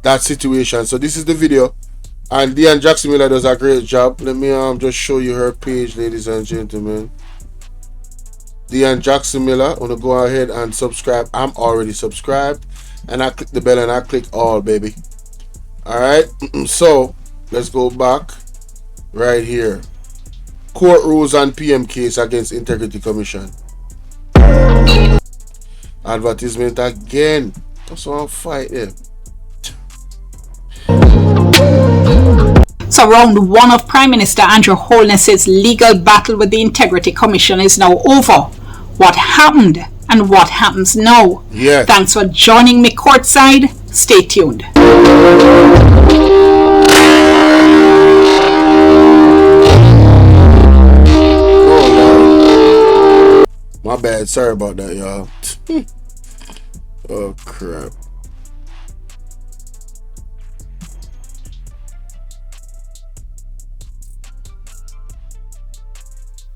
that situation. So this is the video. And Dean Jackson Miller does a great job. Let me just show you her page, ladies and gentlemen. Dean Jackson Miller, I'm gonna go ahead and subscribe. I'm already subscribed, and I click the bell and I click all, baby. Alright, so let's go back right here. Court rules on PM case against Integrity Commission. Advertisement again. That's what I'm fighting. So round one of Prime Minister Andrew Holness's legal battle with the Integrity Commission is now over. What happened and what happens now? Yeah. Thanks for joining me courtside. Stay tuned. Oh, my bad. Sorry about that, y'all. Oh, crap.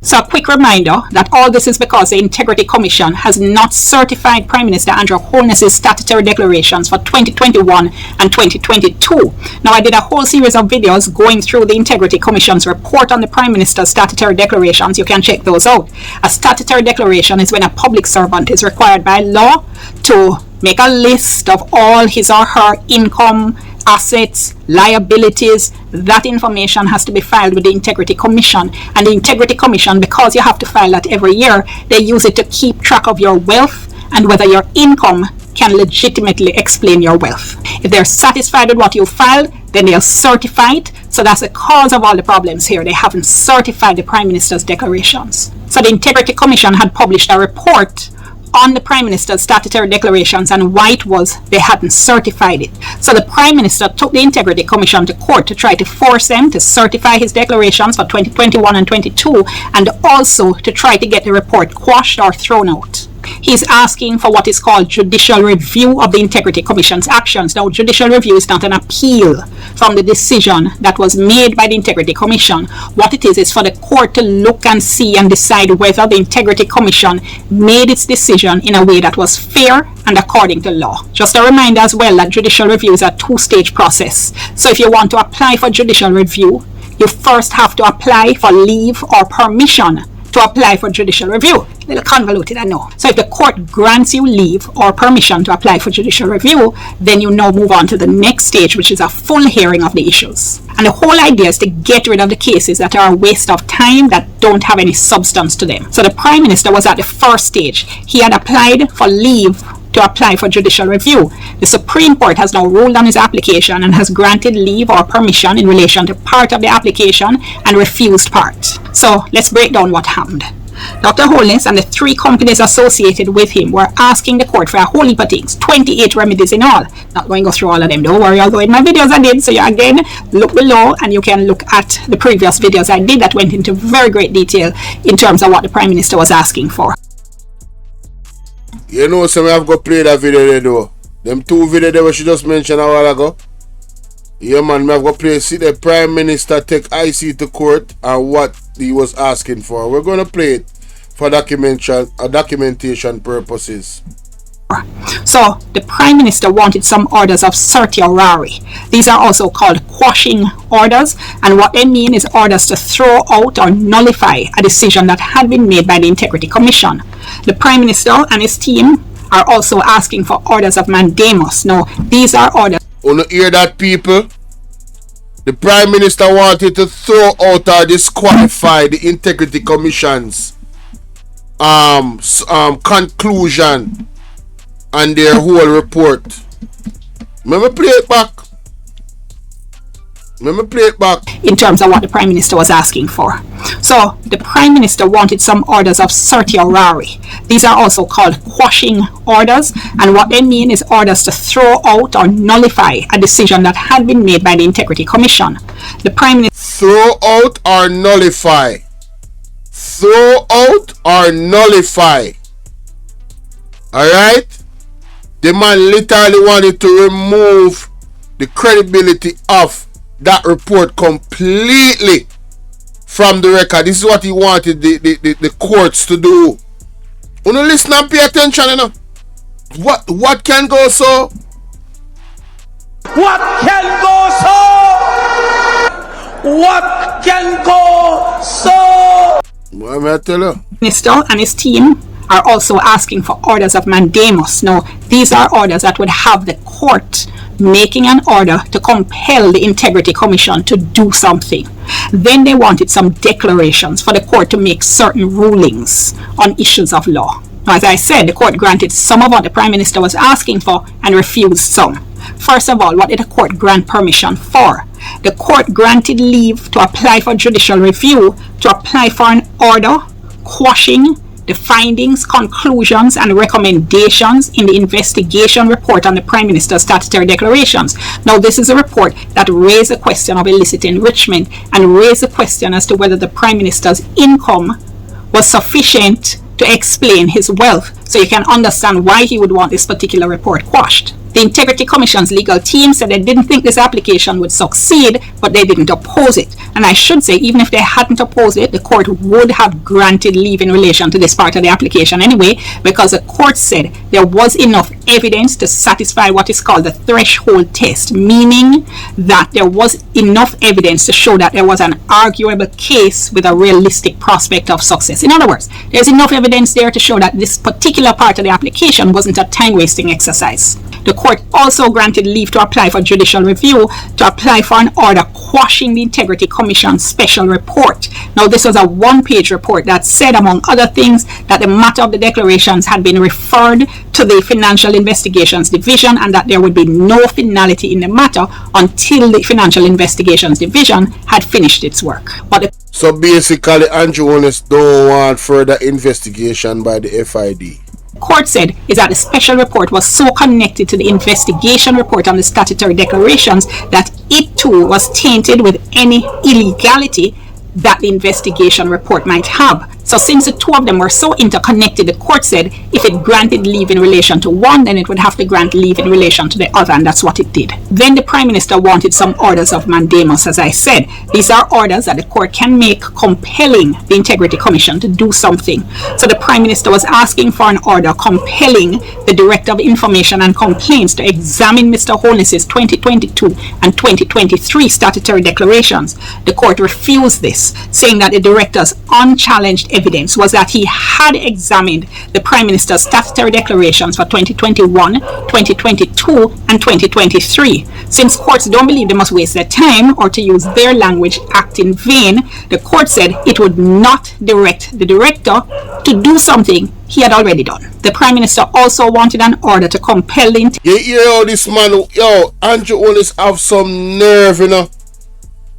So a quick reminder that all this is because the Integrity Commission has not certified Prime Minister Andrew Holness's statutory declarations for 2021 and 2022. Now, I did a whole series of videos going through the Integrity Commission's report on the Prime Minister's statutory declarations. You can check those out. A statutory declaration is when a public servant is required by law to make a list of all his or her income, assets, liabilities. That information has to be filed with the Integrity Commission. And the Integrity Commission, because you have to file that every year, they use it to keep track of your wealth and whether your income can legitimately explain your wealth. If they're satisfied with what you filed, then they'll certify it. So that's the cause of all the problems here. They haven't certified the Prime Minister's declarations. So the Integrity Commission had published a report on the Prime Minister's statutory declarations, and why it was they hadn't certified it. So the Prime Minister took the Integrity Commission to court to try to force them to certify his declarations for 2021 and 22, and also to try to get the report quashed or thrown out. He's asking for what is called judicial review of the Integrity Commission's actions. Now, judicial review is not an appeal from the decision that was made by the Integrity Commission. What it is for the court to look and see and decide whether the Integrity Commission made its decision in a way that was fair and according to law. Just a reminder as well that judicial review is a two-stage process. So if you want to apply for judicial review, you first have to apply for leave or permission to apply for judicial review. A little convoluted, I know. So if the court grants you leave or permission to apply for judicial review, then you now move on to the next stage, which is a full hearing of the issues. And the whole idea is to get rid of the cases that are a waste of time, that don't have any substance to them. So the Prime Minister was at the first stage. He had applied for leave to apply for judicial review. The Supreme Court has now ruled on his application and has granted leave or permission in relation to part of the application and refused part. So let's break down what happened. Dr. Holness and the 3 companies associated with him were asking the court for a whole heap of things, 28 remedies in all. Not going to go through all of them, don't worry, although in my videos I did, so you again look below and you can look at the previous videos I did that went into very great detail in terms of what the Prime Minister was asking for. You know, so I've got to play that video there though. Them 2 videos that she just mentioned a while ago. Yeah man, I've got to play, see the Prime Minister take IC to court and what he was asking for. We're going to play it for documentation purposes. So the Prime Minister wanted some orders of certiorari. These are also called quashing orders, and what they mean is orders to throw out or nullify a decision that had been made by the Integrity Commission. The Prime Minister and his team are also asking for orders of mandamus. Now, these are orders. Want to hear that, people? The Prime Minister wanted to throw out or disqualify the Integrity Commission's conclusion and their whole report. Let me play it back. In terms of what the Prime Minister was asking for. So the Prime Minister wanted some orders of certiorari. These are also called quashing orders, and what they mean is orders to throw out or nullify a decision that had been made by the Integrity Commission. The Prime Minister throw out or nullify. Throw out or nullify. Alright? The man literally wanted to remove the credibility of that report completely from the record. This is what he wanted the courts to do. You know, listen and pay attention, you know. What can go so? What can go so? What can go so? What may I tell you? Minister and his team are also asking for orders of mandamus. Now, these are orders that would have the court making an order to compel the Integrity Commission to do something. Then they wanted some declarations for the court to make certain rulings on issues of law. Now, as I said, the court granted some of what the Prime Minister was asking for and refused some. First of all, what did the court grant permission for? The court granted leave to apply for judicial review, to apply for an order quashing the findings, conclusions, and recommendations in the investigation report on the Prime Minister's statutory declarations. Now, this is a report that raised the question of illicit enrichment and raised the question as to whether the Prime Minister's income was sufficient to explain his wealth. So you can understand why he would want this particular report quashed. The Integrity Commission's legal team said they didn't think this application would succeed, but they didn't oppose it. And I should say, even if they hadn't opposed it, the court would have granted leave in relation to this part of the application anyway, because the court said there was enough evidence to satisfy what is called the threshold test, meaning that there was enough evidence to show that there was an arguable case with a realistic prospect of success. In other words, there's enough evidence there to show that this particular part of the application wasn't a time-wasting exercise. The court also granted leave to apply for judicial review, to apply for an order quashing the Integrity Commission's special report. Now, this was a one-page report that said, among other things, that the matter of the declarations had been referred to the Financial Investigations Division and that there would be no finality in the matter until the Financial Investigations Division had finished its work. So basically, Andrew Holness don't want further investigation by the FID. Court said is that the special report was so connected to the investigation report on the statutory declarations that it too was tainted with any illegality that the investigation report might have. So since the two of them were so interconnected, the court said if it granted leave in relation to one, then it would have to grant leave in relation to the other, and that's what it did. Then the Prime Minister wanted some orders of mandamus, as I said. These are orders that the court can make compelling the Integrity Commission to do something. So the Prime Minister was asking for an order compelling the Director of Information and Complaints to examine Mr. Holness's 2022 and 2023 statutory declarations. The court refused this, saying that the Director's unchallenged evidence was that he had examined the Prime Minister's statutory declarations for 2021, 2022, and 2023. Since courts don't believe they must waste their time, or to use their language, act in vain, the court said it would not direct the director to do something he had already done. The Prime Minister also wanted an order to compel the... You hear how this man, Andrew Holness have some nerve, you know.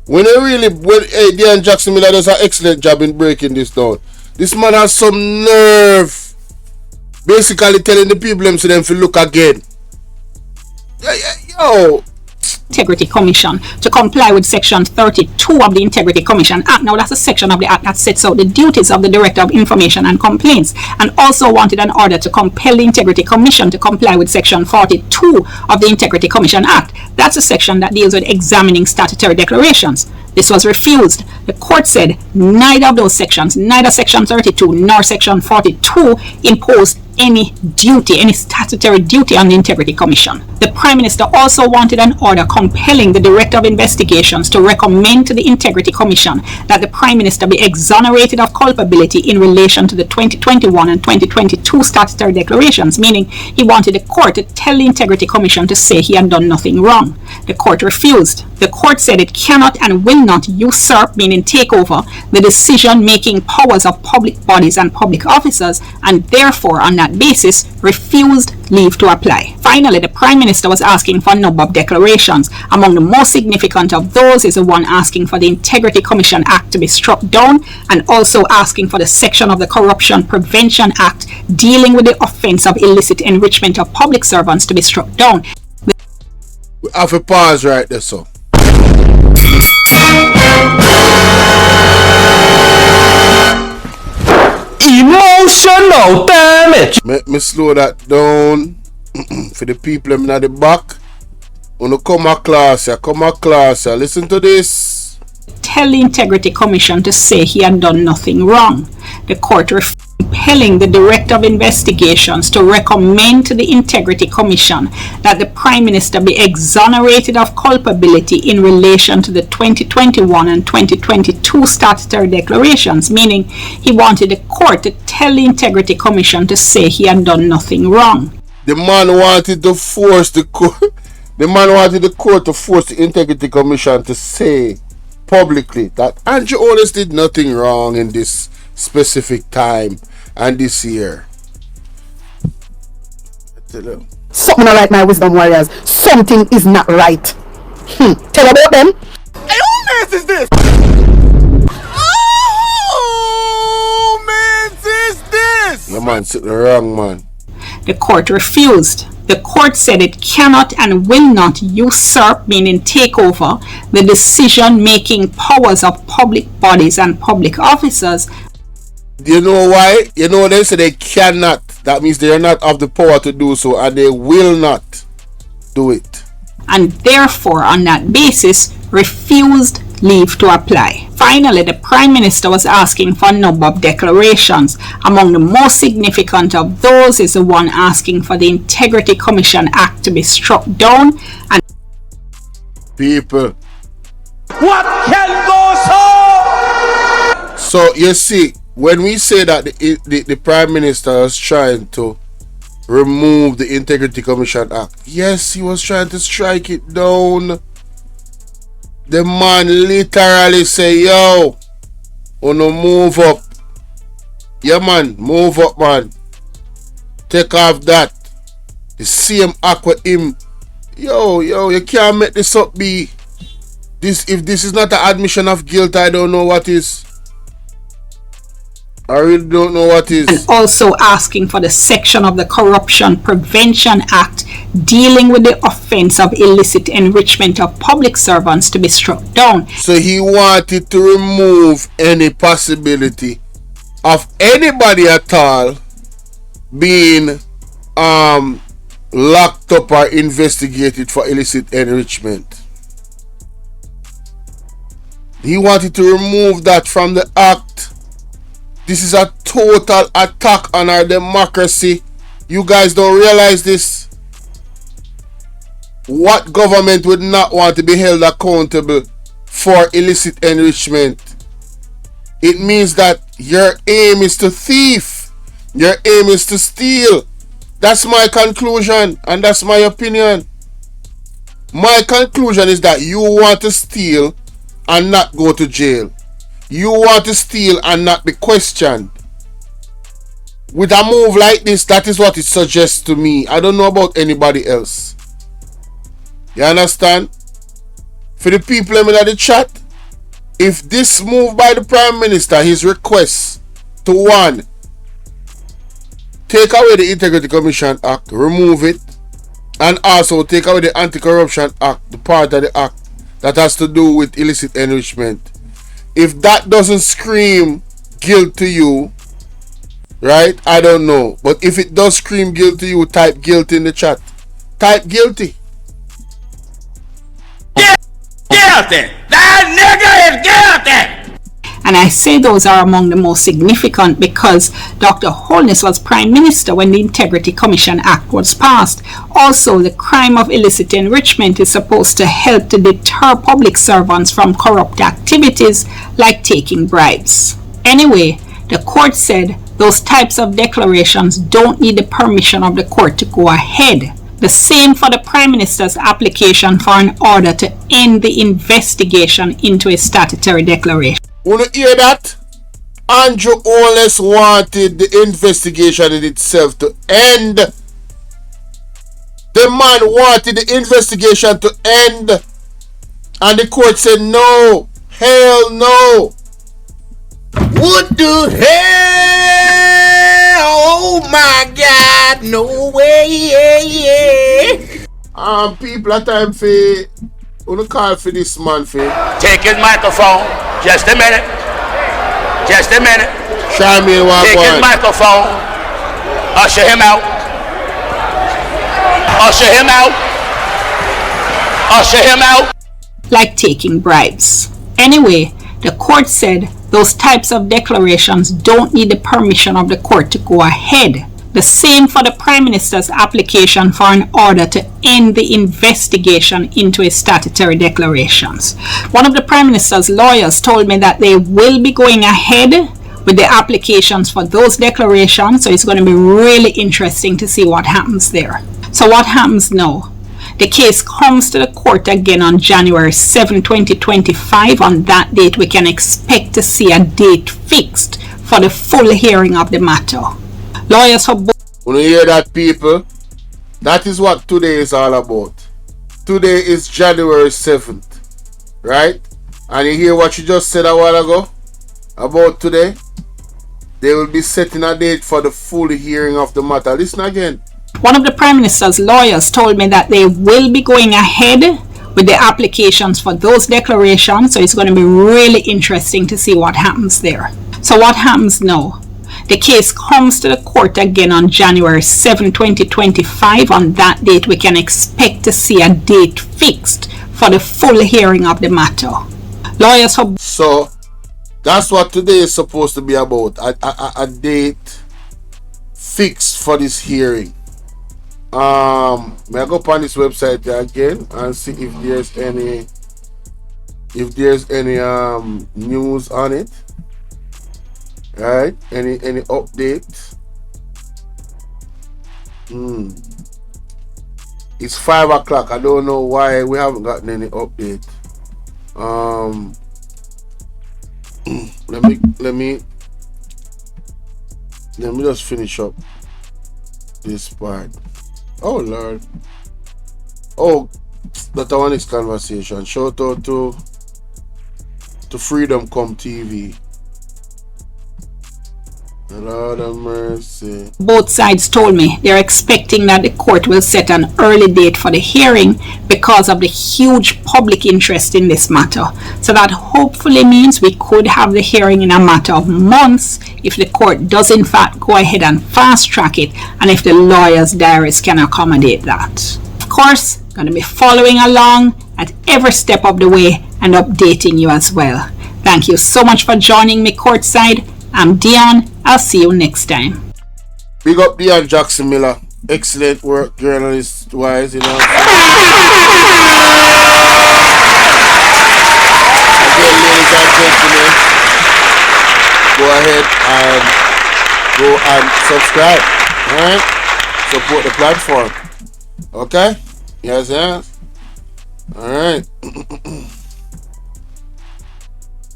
When Dan Jackson Miller does an excellent job in breaking this down. This man has some nerve. Basically telling the people them so them to look again. Yo. Integrity Commission to comply with Section 32 of the Integrity Commission Act. Now, that's a section of the Act that sets out the duties of the Director of Information and Complaints, and also wanted an order to compel the Integrity Commission to comply with Section 42 of the Integrity Commission Act. That's a section that deals with examining statutory declarations. This was refused. The court said neither of those sections, neither Section 32 nor Section 42, imposed any duty, any statutory duty on the Integrity Commission. The Prime Minister also wanted an order compelling the Director of Investigations to recommend to the Integrity Commission that the Prime Minister be exonerated of culpability in relation to the 2021 and 2022 statutory declarations, meaning he wanted the court to tell the Integrity Commission to say he had done nothing wrong. The court refused. The court said it cannot and will not usurp, meaning take over, the decision-making powers of public bodies and public officers, and therefore, on that basis, refused leave to apply. Finally, the Prime Minister was asking for a number of declarations. Among the most significant of those is the one asking for the Integrity Commission Act to be struck down, and also asking for the section of the Corruption Prevention Act dealing with the offence of illicit enrichment of public servants to be struck down. We have a pause right there, so. Emotional damage. Let me slow that down for the people in the back. When you come a class, listen to this. Tell the Integrity Commission to say he had done nothing wrong. The court compelling the Director of Investigations to recommend to the Integrity Commission that the Prime Minister be exonerated of culpability in relation to the 2021 and 2022 statutory declarations, meaning he wanted the court to tell the Integrity Commission to say he had done nothing wrong. The man wanted to force the court. The man wanted the court to force the Integrity Commission to say publicly that Andrew Holness did nothing wrong in this specific time and this year. Something not right, my wisdom warriors. Something is not right. Tell about them. Hey, who mess is this? Oh, man, is this? The man said the wrong man. The court refused. The court said it cannot and will not usurp, meaning take over, the decision-making powers of public bodies and public officers. Do you know why? You know they say they cannot. That means they are not of the power to do so, and they will not do it. And therefore, on that basis, refused leave to apply. Finally, the Prime Minister was asking for a number of declarations. Among the most significant of those is the one asking for the Integrity Commission Act to be struck down. And people, what can go so? So you see, when we say that the Prime Minister was trying to remove the Integrity Commission Act, yes, he was trying to strike it down. The man literally say, yo, wanna move up. Yeah, man, move up, man. Take off that. The same act with him. Yo, you can't make this up, B. If this is not an admission of guilt, I don't know what is. I really don't know what is. And also asking for the section of the Corruption Prevention Act dealing with the offence of illicit enrichment of public servants to be struck down. So he wanted to remove any possibility of anybody at all being locked up or investigated for illicit enrichment. He wanted to remove that from the act. This is a total attack on our democracy. You guys don't realize this. What government would not want to be held accountable for illicit enrichment? It means that your aim is to thief. Your aim is to steal. That's my conclusion, and that's my opinion. My conclusion is that you want to steal and not go to jail. You want to steal and not be questioned. With a move like this, that is what it suggests to me. I don't know about anybody else. You understand? For the people in the chat, if this move by the Prime Minister, his request to one, take away the Integrity Commission Act, remove it, and also take away the Anti-Corruption Act, the part of the act that has to do with illicit enrichment. If that doesn't scream guilt to you, right, I don't know. But if it does scream guilt to you, type guilty in the chat. Type guilty. Guilty! That nigga is guilty! And I say those are among the most significant because Dr. Holness was Prime Minister when the Integrity Commission Act was passed. Also, the crime of illicit enrichment is supposed to help to deter public servants from corrupt activities like taking bribes. Anyway, the court said those types of declarations don't need the permission of the court to go ahead. The same for the Prime Minister's application for an order to end the investigation into a statutory declaration. Wanna hear that? Andrew Holness wanted the investigation in itself to end. The man wanted the investigation to end. And the court said no. Hell no. What the hell? Oh my God, no way. People at time for wanna call for this man for. Take his microphone. Just a minute. Just a minute. Show me what. Take his microphone. Usher him out. Usher him out. Usher him out. Like taking bribes. Anyway, the court said those types of declarations don't need the permission of the court to go ahead. The same for the Prime Minister's application for an order to end the investigation into his statutory declarations. One of the Prime Minister's lawyers told me that they will be going ahead with the applications for those declarations, so it's going to be really interesting to see what happens there. So what happens now? The case comes to the court again on January 7, 2025. On that date, we can expect to see a date fixed for the full hearing of the matter. Lawyers for both. When you hear that, people, that is what today is all about. Today is January 7th, right? And you hear what you just said a while ago about today? They will be setting a date for the full hearing of the matter. Listen again. One of the Prime Minister's lawyers told me that they will be going ahead with the applications for those declarations, so it's going to be really interesting to see what happens there. So what happens now? The case comes to the court again on January 7, 2025. On that date, we can expect to see a date fixed for the full hearing of the matter. Lawyers for... So, that's what today is supposed to be about. A date fixed for this hearing. May I go up on this website again and see if there's any news on it. Right? Any updates? It's 5 o'clock. I don't know why we haven't gotten any update. Let me just finish up this part. Oh Lord. Oh, that's our next conversation. Shout out to Freedom Come TV. Lord have mercy. Both sides told me they're expecting that the court will set an early date for the hearing because of the huge public interest in this matter. So that hopefully means we could have the hearing in a matter of months if the court does in fact go ahead and fast track it and if the lawyers' diaries can accommodate that. Of course, going to be following along at every step of the way and updating you as well. Thank you so much for joining me courtside. I'm Dion. I'll see you next time. Big up Dion Jackson Miller. Excellent work, journalist wise, you know. Again, ladies and gentlemen, go ahead and subscribe. Alright? Support the platform. Okay? Yes. Alright.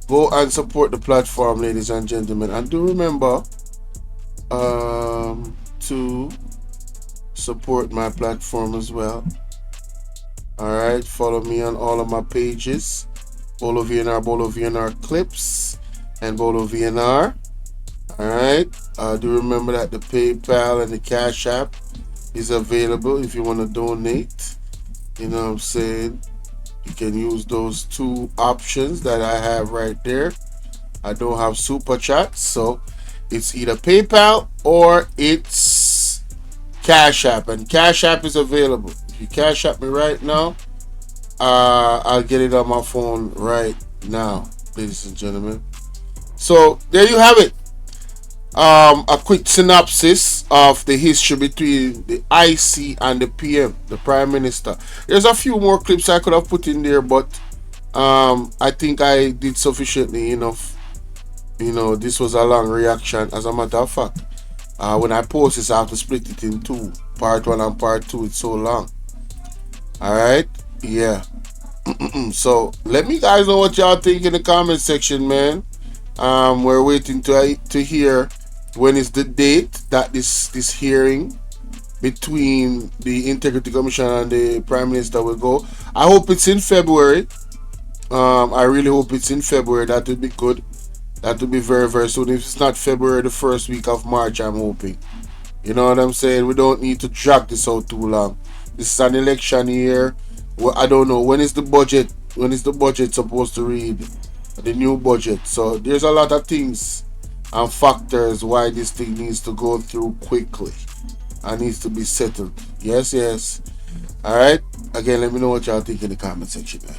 Go and support the platform, ladies and gentlemen, and do remember to support my platform as well. Alright, follow me on all of my pages, Bolo V&R, Bolo V&R Clips, and Bolo V&R. Alright, do remember that the PayPal and the Cash App is available if you want to donate. You know what I'm saying? You can use those two options that I have right there. I don't have super chats, so it's either PayPal or it's Cash App, and Cash App is available. If you Cash App me right now, I'll get it on my phone right now, ladies and gentlemen. So there you have it. A quick synopsis of the history between the IC and the PM, the Prime Minister. There's a few more clips I could have put in there, but I think I did sufficiently enough. You know, this was a long reaction. As a matter of fact, when I post this, I have to split it in two, part 1 and part 2. It's so long. Alright, yeah. So let me guys know what y'all think in the comment section, man. We're waiting to hear when is the date that this hearing between the Integrity Commission and the Prime Minister will go. I hope it's in February. I really hope it's in February. That would be good. That would be very, very soon. If it's not February, the first week of March, I'm hoping. You know what I'm saying? We don't need to drag this out too long. This is an election year. Well, I don't know. When is the budget? When is the budget supposed to read? The new budget. So there's a lot of things and factors why this thing needs to go through quickly and needs to be settled. Yes, yes. Alright. Again, let me know what y'all think in the comment section, man.